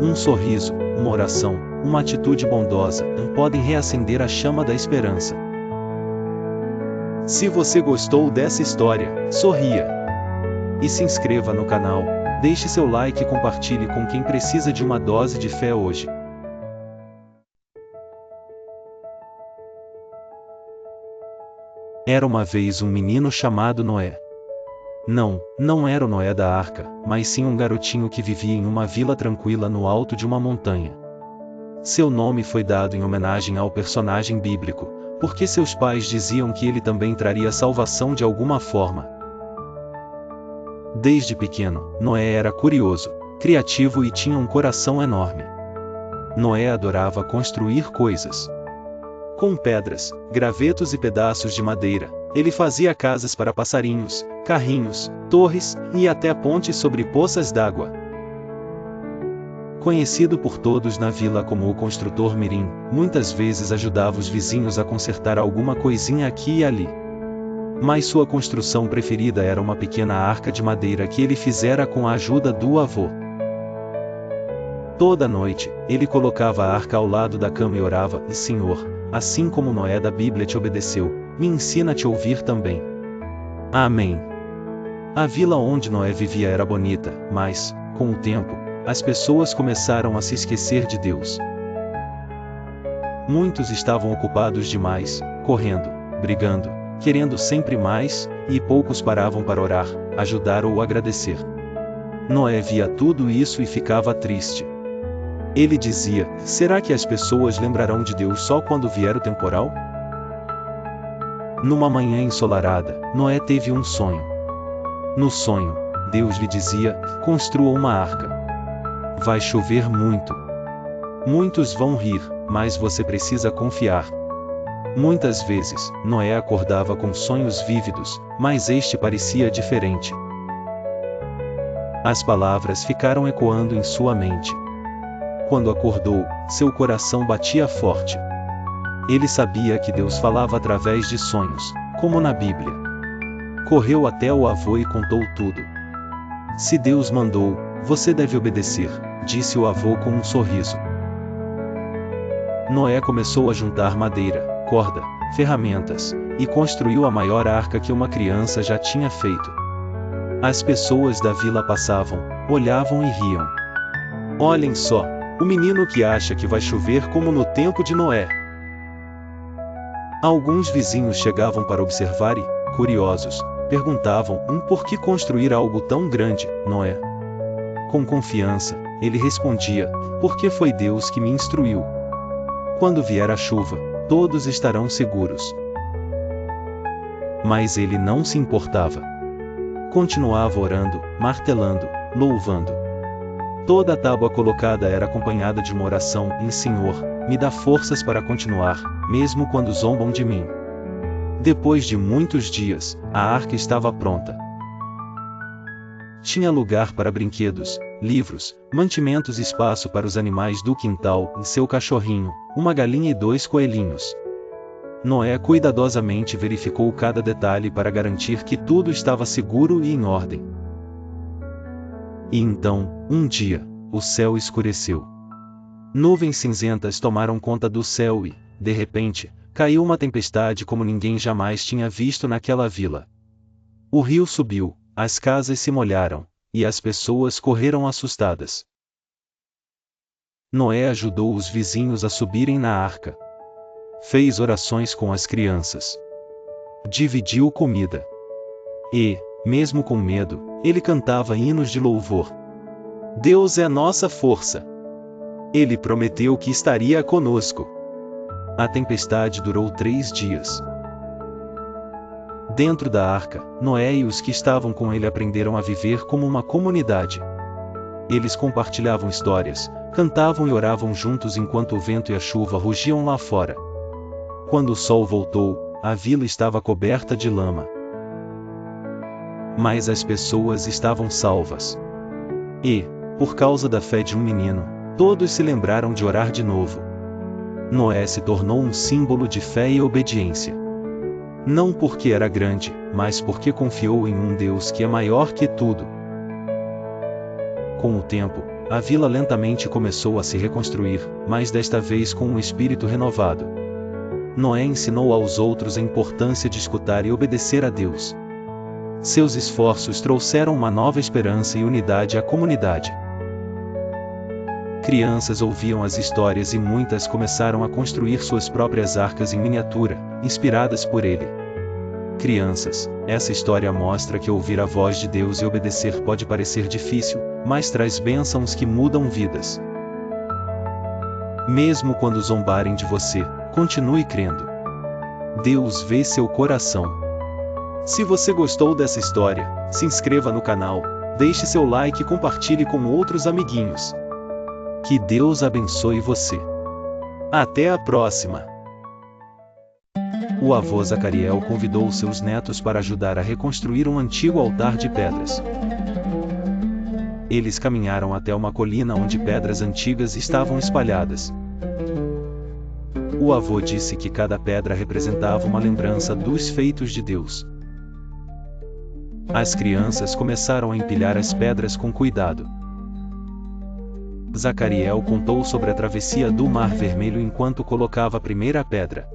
Um sorriso, uma oração, uma atitude bondosa, podem reacender a chama da esperança. Se você gostou dessa história, sorria. E se inscreva no canal, deixe seu like e compartilhe com quem precisa de uma dose de fé hoje. Era uma vez um menino chamado Noé. Não era o Noé da arca, mas sim um garotinho que vivia em uma vila tranquila no alto de uma montanha. Seu nome foi dado em homenagem ao personagem bíblico, porque seus pais diziam que ele também traria salvação de alguma forma. Desde pequeno, Noé era curioso, criativo e tinha um coração enorme. Noé adorava construir coisas. Com pedras, gravetos e pedaços de madeira, ele fazia casas para passarinhos, carrinhos, torres, e até pontes sobre poças d'água. Conhecido por todos na vila como o construtor mirim, muitas vezes ajudava os vizinhos a consertar alguma coisinha aqui e ali. Mas sua construção preferida era uma pequena arca de madeira que ele fizera com a ajuda do avô. Toda noite, ele colocava a arca ao lado da cama e orava: "Senhor, assim como Noé da Bíblia te obedeceu, me ensina a te ouvir também." Amém. A vila onde Noé vivia era bonita, mas, com o tempo, as pessoas começaram a se esquecer de Deus. Muitos estavam ocupados demais, correndo, brigando, querendo sempre mais, e poucos paravam para orar, ajudar ou agradecer. Noé via tudo isso e ficava triste. Ele dizia: "Será que as pessoas lembrarão de Deus só quando vier o temporal?" Numa manhã ensolarada, Noé teve um sonho. No sonho, Deus lhe dizia: "Construa uma arca. Vai chover muito. Muitos vão rir, mas você precisa confiar." Muitas vezes, Noé acordava com sonhos vívidos, mas este parecia diferente. As palavras ficaram ecoando em sua mente. Quando acordou, seu coração batia forte. Ele sabia que Deus falava através de sonhos, como na Bíblia. Correu até o avô e contou tudo. "Se Deus mandou, você deve obedecer", disse o avô com um sorriso. Noé começou a juntar madeira, corda, ferramentas, e construiu a maior arca que uma criança já tinha feito. As pessoas da vila passavam, olhavam e riam. "Olhem só, o menino que acha que vai chover como no tempo de Noé." Alguns vizinhos chegavam para observar e, curiosos, perguntavam por que construir algo tão grande, Noé? Com confiança, ele respondia: "Porque foi Deus que me instruiu. Quando vier a chuva, todos estarão seguros." Mas ele não se importava. Continuava orando, martelando, louvando. Toda a tábua colocada era acompanhada de uma oração: "Senhor, me dá forças para continuar, mesmo quando zombam de mim." Depois de muitos dias, a arca estava pronta. Tinha lugar para brinquedos, livros, mantimentos e espaço para os animais do quintal, seu cachorrinho, uma galinha e 2 coelhinhos. Noé cuidadosamente verificou cada detalhe para garantir que tudo estava seguro e em ordem. E então, um dia, o céu escureceu. Nuvens cinzentas tomaram conta do céu e, de repente, caiu uma tempestade como ninguém jamais tinha visto naquela vila. O rio subiu, as casas se molharam, e as pessoas correram assustadas. Noé ajudou os vizinhos a subirem na arca. Fez orações com as crianças. Dividiu comida. E, mesmo com medo, ele cantava hinos de louvor. "Deus é nossa força. Ele prometeu que estaria conosco." A tempestade durou 3 dias. Dentro da arca, Noé e os que estavam com ele aprenderam a viver como uma comunidade. Eles compartilhavam histórias, cantavam e oravam juntos enquanto o vento e a chuva rugiam lá fora. Quando o sol voltou, a vila estava coberta de lama. Mas as pessoas estavam salvas. E, por causa da fé de um menino, todos se lembraram de orar de novo. Noé se tornou um símbolo de fé e obediência. Não porque era grande, mas porque confiou em um Deus que é maior que tudo. Com o tempo, a vila lentamente começou a se reconstruir, mas desta vez com um espírito renovado. Noé ensinou aos outros a importância de escutar e obedecer a Deus. Seus esforços trouxeram uma nova esperança e unidade à comunidade. Crianças ouviam as histórias e muitas começaram a construir suas próprias arcas em miniatura, inspiradas por ele. Crianças, essa história mostra que ouvir a voz de Deus e obedecer pode parecer difícil, mas traz bênçãos que mudam vidas. Mesmo quando zombarem de você, continue crendo. Deus vê seu coração. Se você gostou dessa história, se inscreva no canal, deixe seu like e compartilhe com outros amiguinhos. Que Deus abençoe você. Até a próxima! O avô Zacariel convidou seus netos para ajudar a reconstruir um antigo altar de pedras. Eles caminharam até uma colina onde pedras antigas estavam espalhadas. O avô disse que cada pedra representava uma lembrança dos feitos de Deus. As crianças começaram a empilhar as pedras com cuidado. Zacariel contou sobre a travessia do Mar Vermelho enquanto colocava a primeira pedra.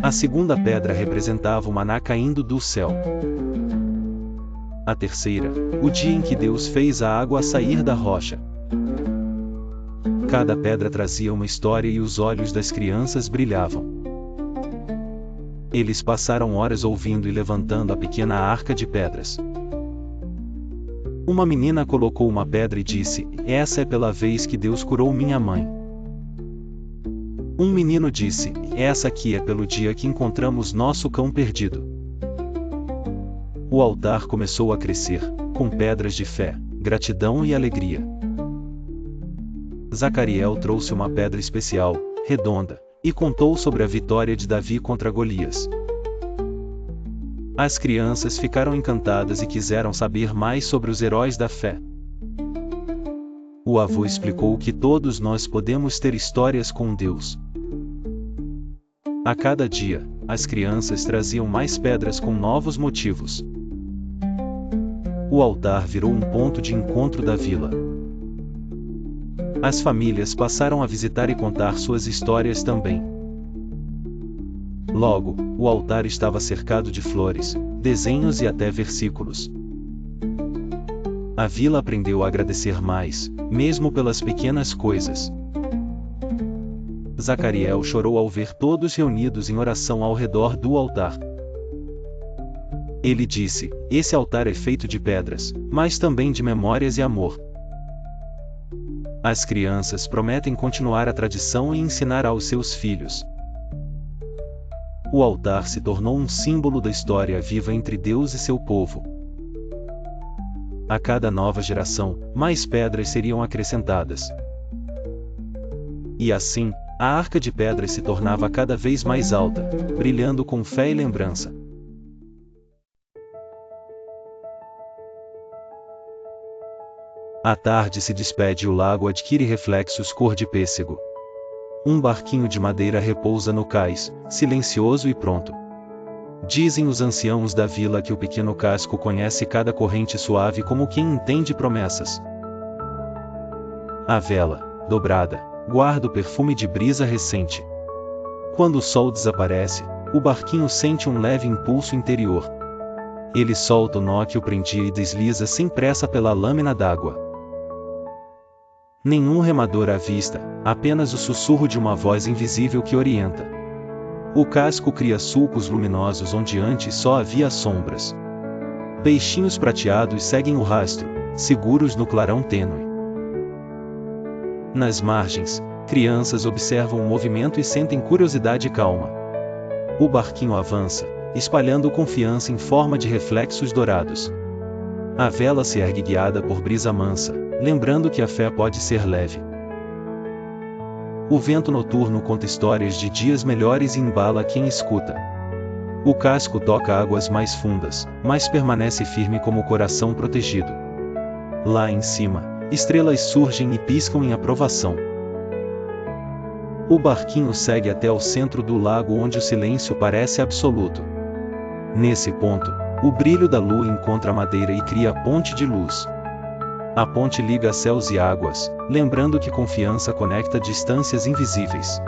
A segunda pedra representava o maná caindo do céu. A terceira, o dia em que Deus fez a água sair da rocha. Cada pedra trazia uma história e os olhos das crianças brilhavam. Eles passaram horas ouvindo e levantando a pequena arca de pedras. Uma menina colocou uma pedra e disse: "Essa é pela vez que Deus curou minha mãe." Um menino disse: "Essa aqui é pelo dia que encontramos nosso cão perdido." O altar começou a crescer, com pedras de fé, gratidão e alegria. Zacariel trouxe uma pedra especial, redonda, e contou sobre a vitória de Davi contra Golias. As crianças ficaram encantadas e quiseram saber mais sobre os heróis da fé. O avô explicou que todos nós podemos ter histórias com Deus. A cada dia, as crianças traziam mais pedras com novos motivos. O altar virou um ponto de encontro da vila. As famílias passaram a visitar e contar suas histórias também. Logo, o altar estava cercado de flores, desenhos e até versículos. A vila aprendeu a agradecer mais, mesmo pelas pequenas coisas. Zacariel chorou ao ver todos reunidos em oração ao redor do altar. Ele disse: "Esse altar é feito de pedras, mas também de memórias e amor." As crianças prometem continuar a tradição e ensinar aos seus filhos. O altar se tornou um símbolo da história viva entre Deus e seu povo. A cada nova geração, mais pedras seriam acrescentadas. E assim, a arca de pedras se tornava cada vez mais alta, brilhando com fé e lembrança. A tarde se despede e o lago adquire reflexos cor de pêssego. Um barquinho de madeira repousa no cais, silencioso e pronto. Dizem os anciãos da vila que o pequeno casco conhece cada corrente suave como quem entende promessas. A vela, dobrada, guarda o perfume de brisa recente. Quando o sol desaparece, o barquinho sente um leve impulso interior. Ele solta o nó que o prendia e desliza sem pressa pela lâmina d'água. Nenhum remador à vista, apenas o sussurro de uma voz invisível que orienta. O casco cria sulcos luminosos onde antes só havia sombras. Peixinhos prateados seguem o rastro, seguros no clarão tênue. Nas margens, crianças observam o movimento e sentem curiosidade e calma. O barquinho avança, espalhando confiança em forma de reflexos dourados. A vela se ergue guiada por brisa mansa, lembrando que a fé pode ser leve. O vento noturno conta histórias de dias melhores e embala quem escuta. O casco toca águas mais fundas, mas permanece firme como o coração protegido. Lá em cima, estrelas surgem e piscam em aprovação. O barquinho segue até o centro do lago onde o silêncio parece absoluto. Nesse ponto, o brilho da lua encontra a madeira e cria a ponte de luz. A ponte liga céus e águas, lembrando que confiança conecta distâncias invisíveis.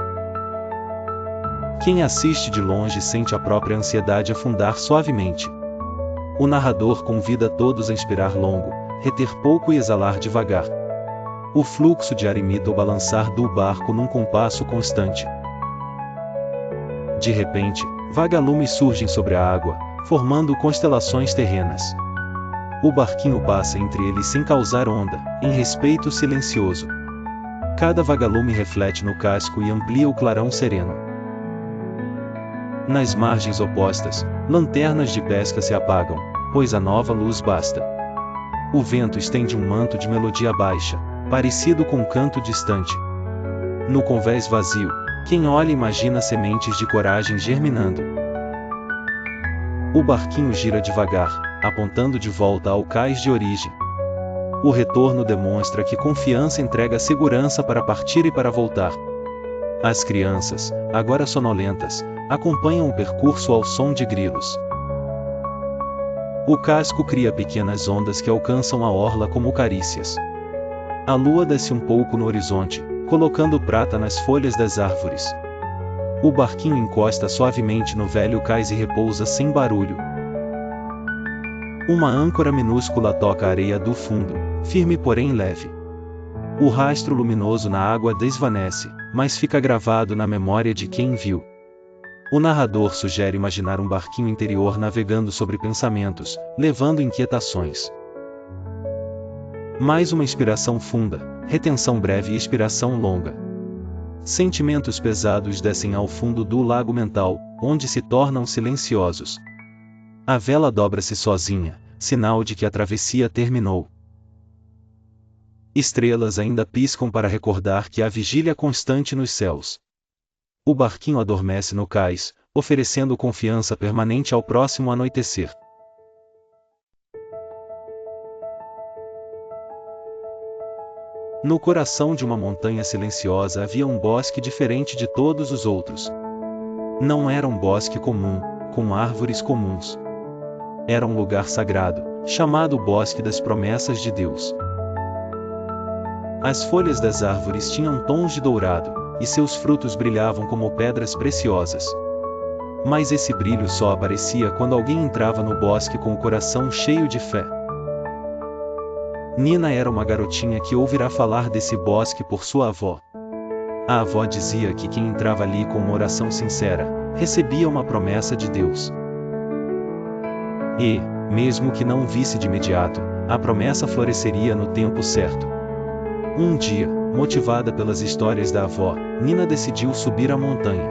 Quem assiste de longe sente a própria ansiedade afundar suavemente. O narrador convida todos a inspirar longo, reter pouco e exalar devagar. O fluxo de ar imita o balançar do barco num compasso constante. De repente, vagalumes surgem sobre a água, formando constelações terrenas. O barquinho passa entre eles sem causar onda, em respeito silencioso. Cada vagalume reflete no casco e amplia o clarão sereno. Nas margens opostas, lanternas de pesca se apagam, pois a nova luz basta. O vento estende um manto de melodia baixa, parecido com um canto distante. No convés vazio, quem olha imagina sementes de coragem germinando. O barquinho gira devagar, apontando de volta ao cais de origem. O retorno demonstra que confiança entrega segurança para partir e para voltar. As crianças, agora sonolentas, acompanham o percurso ao som de grilos. O casco cria pequenas ondas que alcançam a orla como carícias. A lua desce um pouco no horizonte, colocando prata nas folhas das árvores. O barquinho encosta suavemente no velho cais e repousa sem barulho. Uma âncora minúscula toca a areia do fundo, firme porém leve. O rastro luminoso na água desvanece, mas fica gravado na memória de quem viu. O narrador sugere imaginar um barquinho interior navegando sobre pensamentos, levando inquietações. Mais uma inspiração funda, retenção breve e expiração longa. Sentimentos pesados descem ao fundo do lago mental, onde se tornam silenciosos. A vela dobra-se sozinha, sinal de que a travessia terminou. Estrelas ainda piscam para recordar que há vigília constante nos céus. O barquinho adormece no cais, oferecendo confiança permanente ao próximo anoitecer. No coração de uma montanha silenciosa havia um bosque diferente de todos os outros. Não era um bosque comum, com árvores comuns. Era um lugar sagrado, chamado Bosque das Promessas de Deus. As folhas das árvores tinham tons de dourado, e seus frutos brilhavam como pedras preciosas. Mas esse brilho só aparecia quando alguém entrava no bosque com o coração cheio de fé. Nina era uma garotinha que ouvirá falar desse bosque por sua avó. A avó dizia que quem entrava ali com uma oração sincera, recebia uma promessa de Deus. E, mesmo que não visse de imediato, a promessa floresceria no tempo certo. Um dia, motivada pelas histórias da avó, Nina decidiu subir a montanha.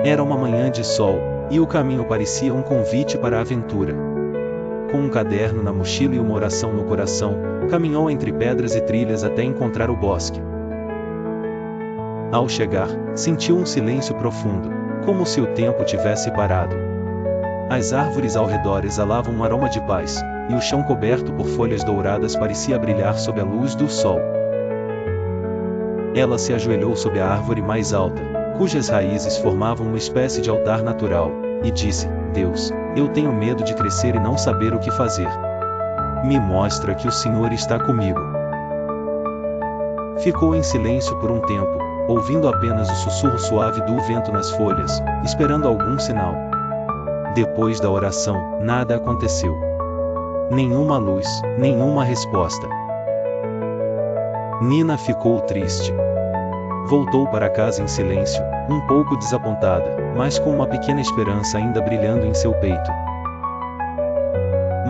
Era uma manhã de sol, e o caminho parecia um convite para a aventura. Com um caderno na mochila e uma oração no coração, caminhou entre pedras e trilhas até encontrar o bosque. Ao chegar, sentiu um silêncio profundo, como se o tempo tivesse parado. As árvores ao redor exalavam um aroma de paz, e o chão coberto por folhas douradas parecia brilhar sob a luz do sol. Ela se ajoelhou sob a árvore mais alta, cujas raízes formavam uma espécie de altar natural, e disse: Deus, eu tenho medo de crescer e não saber o que fazer. Me mostra que o Senhor está comigo. Ficou em silêncio por um tempo, ouvindo apenas o sussurro suave do vento nas folhas, esperando algum sinal. Depois da oração, nada aconteceu. Nenhuma luz, nenhuma resposta. Nina ficou triste. Voltou para casa em silêncio, um pouco desapontada, mas com uma pequena esperança ainda brilhando em seu peito.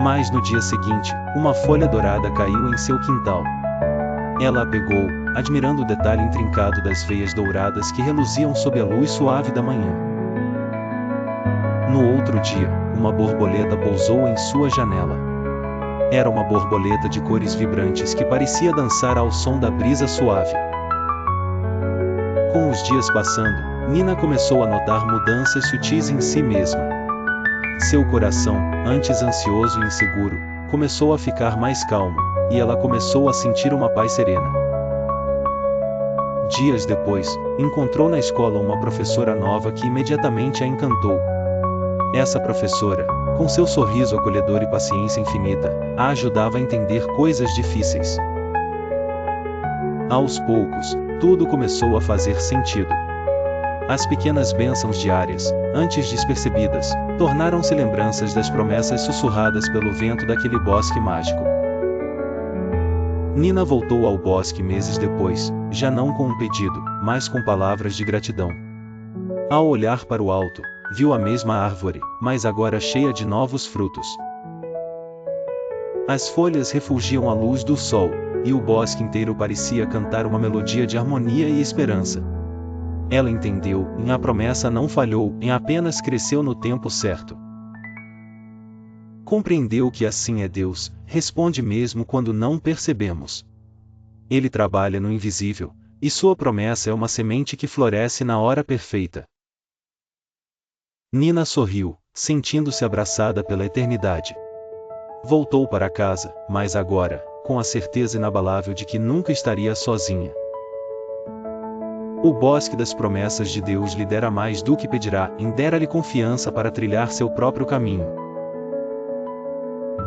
Mas no dia seguinte, uma folha dourada caiu em seu quintal. Ela a pegou, admirando o detalhe intrincado das veias douradas que reluziam sob a luz suave da manhã. No outro dia, uma borboleta pousou em sua janela. Era uma borboleta de cores vibrantes que parecia dançar ao som da brisa suave. Com os dias passando, Nina começou a notar mudanças sutis em si mesma. Seu coração, antes ansioso e inseguro, começou a ficar mais calmo, e ela começou a sentir uma paz serena. Dias depois, encontrou na escola uma professora nova que imediatamente a encantou. Essa professora, com seu sorriso acolhedor e paciência infinita, a ajudava a entender coisas difíceis. Aos poucos, tudo começou a fazer sentido. As pequenas bênçãos diárias, antes despercebidas, tornaram-se lembranças das promessas sussurradas pelo vento daquele bosque mágico. Nina voltou ao bosque meses depois, já não com um pedido, mas com palavras de gratidão. Ao olhar para o alto, viu a mesma árvore, mas agora cheia de novos frutos. As folhas refulgiam à luz do sol, e o bosque inteiro parecia cantar uma melodia de harmonia e esperança. Ela entendeu, e a promessa não falhou, e apenas cresceu no tempo certo. Compreendeu que assim é Deus, responde mesmo quando não percebemos. Ele trabalha no invisível, e sua promessa é uma semente que floresce na hora perfeita. Nina sorriu, sentindo-se abraçada pela eternidade. Voltou para casa, mas agora, com a certeza inabalável de que nunca estaria sozinha. O bosque das promessas de Deus lhe dera mais do que pedirá, e dera-lhe confiança para trilhar seu próprio caminho.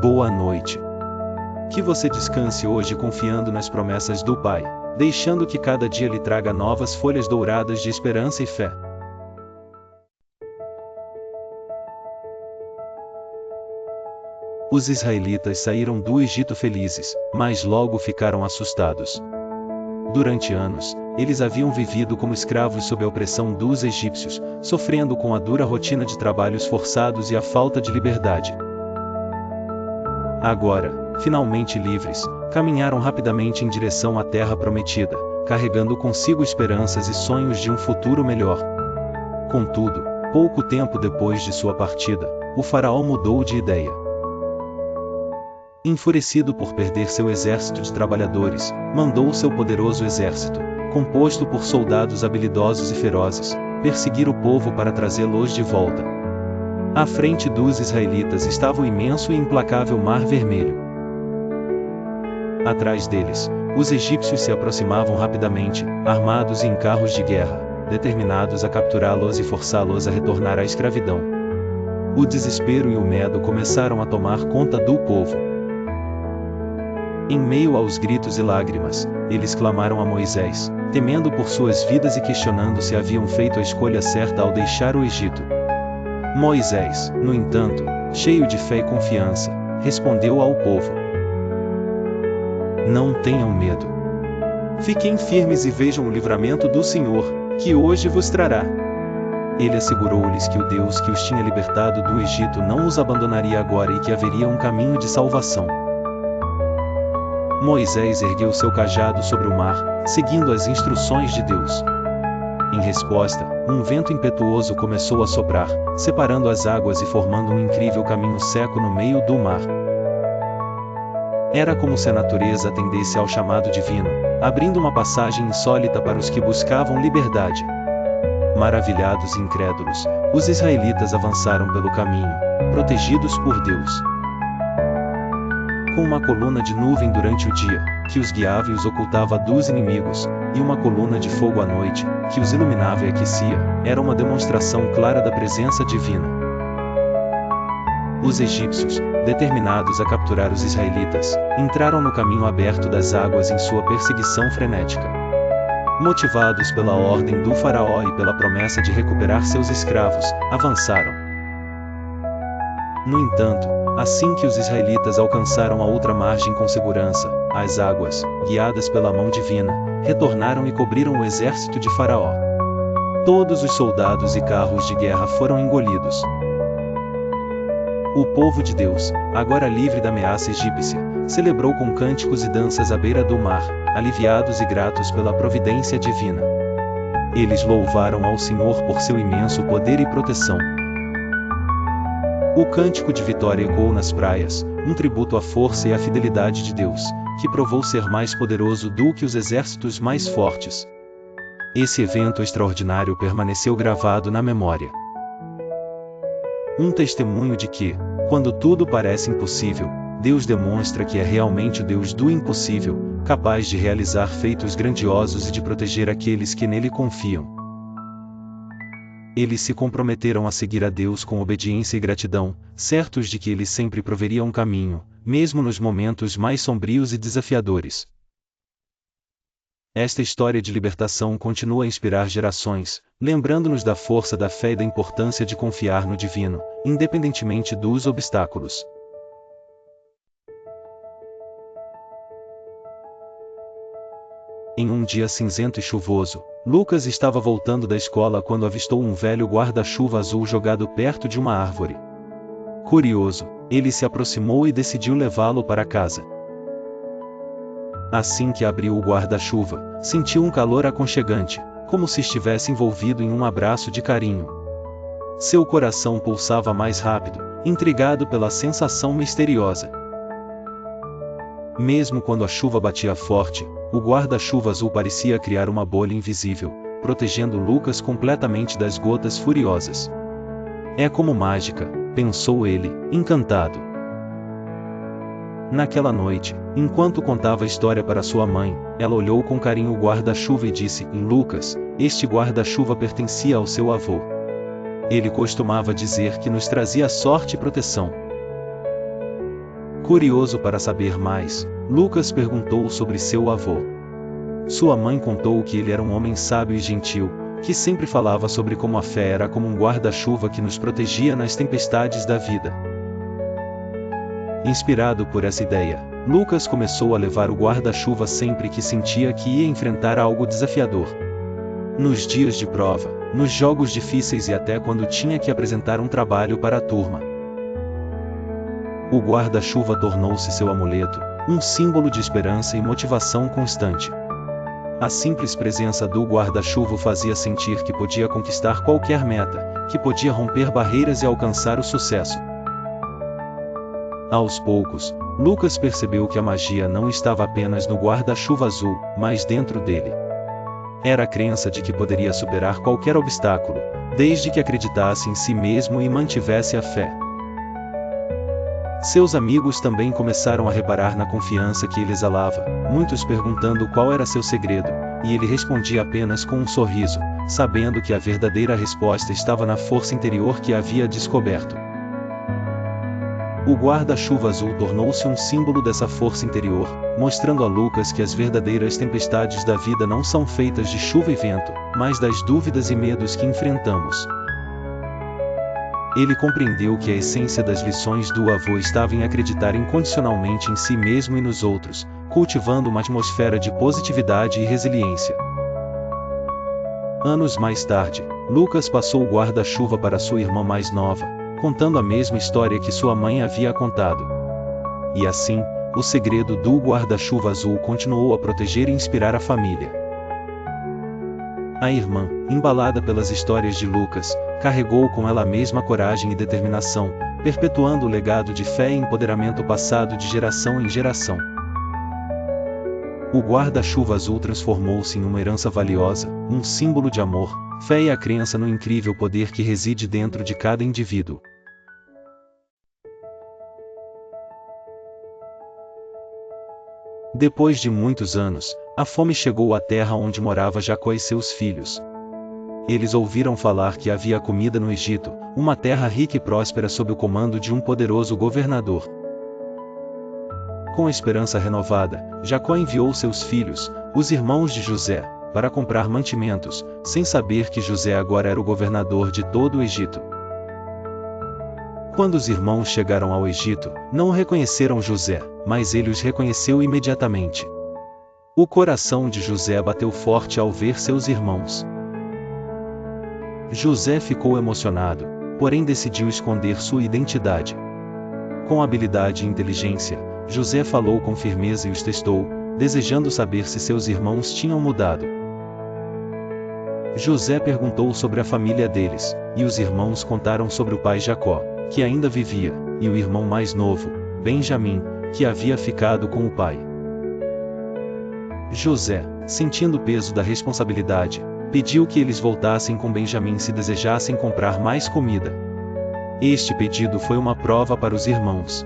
Boa noite. Que você descanse hoje confiando nas promessas do Pai, deixando que cada dia lhe traga novas folhas douradas de esperança e fé. Os israelitas saíram do Egito felizes, mas logo ficaram assustados. Durante anos, eles haviam vivido como escravos sob a opressão dos egípcios, sofrendo com a dura rotina de trabalhos forçados e a falta de liberdade. Agora, finalmente livres, caminharam rapidamente em direção à terra prometida, carregando consigo esperanças e sonhos de um futuro melhor. Contudo, pouco tempo depois de sua partida, o faraó mudou de ideia. Enfurecido por perder seu exército de trabalhadores, mandou seu poderoso exército, composto por soldados habilidosos e ferozes, perseguir o povo para trazê-los de volta. À frente dos israelitas estava o imenso e implacável Mar Vermelho. Atrás deles, os egípcios se aproximavam rapidamente, armados e em carros de guerra, determinados a capturá-los e forçá-los a retornar à escravidão. O desespero e o medo começaram a tomar conta do povo. Em meio aos gritos e lágrimas, eles clamaram a Moisés, temendo por suas vidas e questionando se haviam feito a escolha certa ao deixar o Egito. Moisés, no entanto, cheio de fé e confiança, respondeu ao povo: Não tenham medo. Fiquem firmes e vejam o livramento do Senhor, que hoje vos trará. Ele assegurou-lhes que o Deus que os tinha libertado do Egito não os abandonaria agora e que haveria um caminho de salvação. Moisés ergueu seu cajado sobre o mar, seguindo as instruções de Deus. Em resposta, um vento impetuoso começou a soprar, separando as águas e formando um incrível caminho seco no meio do mar. Era como se a natureza atendesse ao chamado divino, abrindo uma passagem insólita para os que buscavam liberdade. Maravilhados e incrédulos, os israelitas avançaram pelo caminho, protegidos por Deus. Com uma coluna de nuvem durante o dia, que os guiava e os ocultava dos inimigos, e uma coluna de fogo à noite, que os iluminava e aquecia, era uma demonstração clara da presença divina. Os egípcios, determinados a capturar os israelitas, entraram no caminho aberto das águas em sua perseguição frenética. Motivados pela ordem do faraó e pela promessa de recuperar seus escravos, avançaram. No entanto, assim que os israelitas alcançaram a outra margem com segurança, as águas, guiadas pela mão divina, retornaram e cobriram o exército de Faraó. Todos os soldados e carros de guerra foram engolidos. O povo de Deus, agora livre da ameaça egípcia, celebrou com cânticos e danças à beira do mar, aliviados e gratos pela providência divina. Eles louvaram ao Senhor por seu imenso poder e proteção. O cântico de vitória ecoou nas praias, um tributo à força e à fidelidade de Deus, que provou ser mais poderoso do que os exércitos mais fortes. Esse evento extraordinário permaneceu gravado na memória. Um testemunho de que, quando tudo parece impossível, Deus demonstra que é realmente o Deus do impossível, capaz de realizar feitos grandiosos e de proteger aqueles que nele confiam. Eles se comprometeram a seguir a Deus com obediência e gratidão, certos de que Ele sempre proveria um caminho, mesmo nos momentos mais sombrios e desafiadores. Esta história de libertação continua a inspirar gerações, lembrando-nos da força da fé e da importância de confiar no divino, independentemente dos obstáculos. Em um dia cinzento e chuvoso, Lucas estava voltando da escola quando avistou um velho guarda-chuva azul jogado perto de uma árvore. Curioso, ele se aproximou e decidiu levá-lo para casa. Assim que abriu o guarda-chuva, sentiu um calor aconchegante, como se estivesse envolvido em um abraço de carinho. Seu coração pulsava mais rápido, intrigado pela sensação misteriosa. Mesmo quando a chuva batia forte, o guarda-chuva azul parecia criar uma bolha invisível, protegendo Lucas completamente das gotas furiosas. É como mágica, pensou ele, encantado. Naquela noite, enquanto contava a história para sua mãe, ela olhou com carinho o guarda-chuva e disse: Lucas, este guarda-chuva pertencia ao seu avô. Ele costumava dizer que nos trazia sorte e proteção. Curioso para saber mais, Lucas perguntou sobre seu avô. Sua mãe contou que ele era um homem sábio e gentil, que sempre falava sobre como a fé era como um guarda-chuva que nos protegia nas tempestades da vida. Inspirado por essa ideia, Lucas começou a levar o guarda-chuva sempre que sentia que ia enfrentar algo desafiador. Nos dias de prova, nos jogos difíceis e até quando tinha que apresentar um trabalho para a turma. O guarda-chuva tornou-se seu amuleto, um símbolo de esperança e motivação constante. A simples presença do guarda-chuva o fazia sentir que podia conquistar qualquer meta, que podia romper barreiras e alcançar o sucesso. Aos poucos, Lucas percebeu que a magia não estava apenas no guarda-chuva azul, mas dentro dele. Era a crença de que poderia superar qualquer obstáculo, desde que acreditasse em si mesmo e mantivesse a fé. Seus amigos também começaram a reparar na confiança que ele exalava, muitos perguntando qual era seu segredo, e ele respondia apenas com um sorriso, sabendo que a verdadeira resposta estava na força interior que havia descoberto. O guarda-chuva azul tornou-se um símbolo dessa força interior, mostrando a Lucas que as verdadeiras tempestades da vida não são feitas de chuva e vento, mas das dúvidas e medos que enfrentamos. Ele compreendeu que a essência das lições do avô estava em acreditar incondicionalmente em si mesmo e nos outros, cultivando uma atmosfera de positividade e resiliência. Anos mais tarde, Lucas passou o guarda-chuva para sua irmã mais nova, contando a mesma história que sua mãe havia contado. E assim, o segredo do guarda-chuva azul continuou a proteger e inspirar a família. A irmã, embalada pelas histórias de Lucas, carregou com ela a mesma coragem e determinação, perpetuando o legado de fé e empoderamento passado de geração em geração. O guarda-chuva azul transformou-se em uma herança valiosa, um símbolo de amor, fé e a crença no incrível poder que reside dentro de cada indivíduo. Depois de muitos anos, a fome chegou à terra onde morava Jacó e seus filhos. Eles ouviram falar que havia comida no Egito, uma terra rica e próspera sob o comando de um poderoso governador. Com a esperança renovada, Jacó enviou seus filhos, os irmãos de José, para comprar mantimentos, sem saber que José agora era o governador de todo o Egito. Quando os irmãos chegaram ao Egito, não reconheceram José, mas ele os reconheceu imediatamente. O coração de José bateu forte ao ver seus irmãos. José ficou emocionado, porém decidiu esconder sua identidade. Com habilidade e inteligência, José falou com firmeza e os testou, desejando saber se seus irmãos tinham mudado. José perguntou sobre a família deles, e os irmãos contaram sobre o pai Jacó, que ainda vivia, e o irmão mais novo, Benjamim, que havia ficado com o pai. José, sentindo o peso da responsabilidade, pediu que eles voltassem com Benjamim se desejassem comprar mais comida. Este pedido foi uma prova para os irmãos.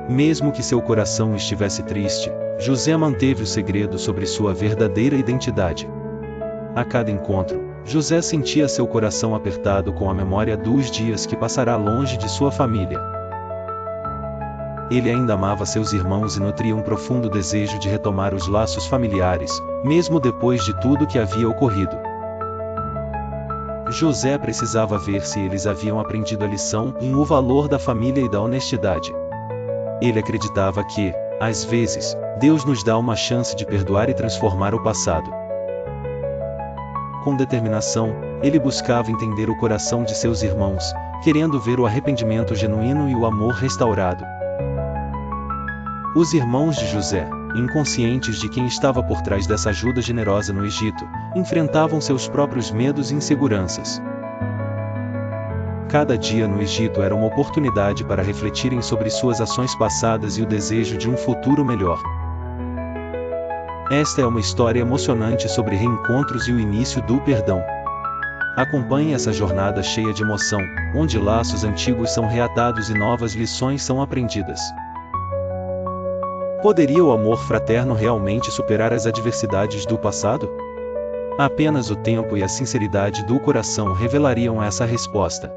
Mesmo que seu coração estivesse triste, José manteve o segredo sobre sua verdadeira identidade. A cada encontro, José sentia seu coração apertado com a memória dos dias que passará longe de sua família. Ele ainda amava seus irmãos e nutria um profundo desejo de retomar os laços familiares, mesmo depois de tudo que havia ocorrido. José precisava ver se eles haviam aprendido a lição e o valor da família e da honestidade. Ele acreditava que, às vezes, Deus nos dá uma chance de perdoar e transformar o passado. Com determinação, ele buscava entender o coração de seus irmãos, querendo ver o arrependimento genuíno e o amor restaurado. Os irmãos de José, inconscientes de quem estava por trás dessa ajuda generosa no Egito, enfrentavam seus próprios medos e inseguranças. Cada dia no Egito era uma oportunidade para refletirem sobre suas ações passadas e o desejo de um futuro melhor. Esta é uma história emocionante sobre reencontros e o início do perdão. Acompanhe essa jornada cheia de emoção, onde laços antigos são reatados e novas lições são aprendidas. Poderia o amor fraterno realmente superar as adversidades do passado? Apenas o tempo e a sinceridade do coração revelariam essa resposta.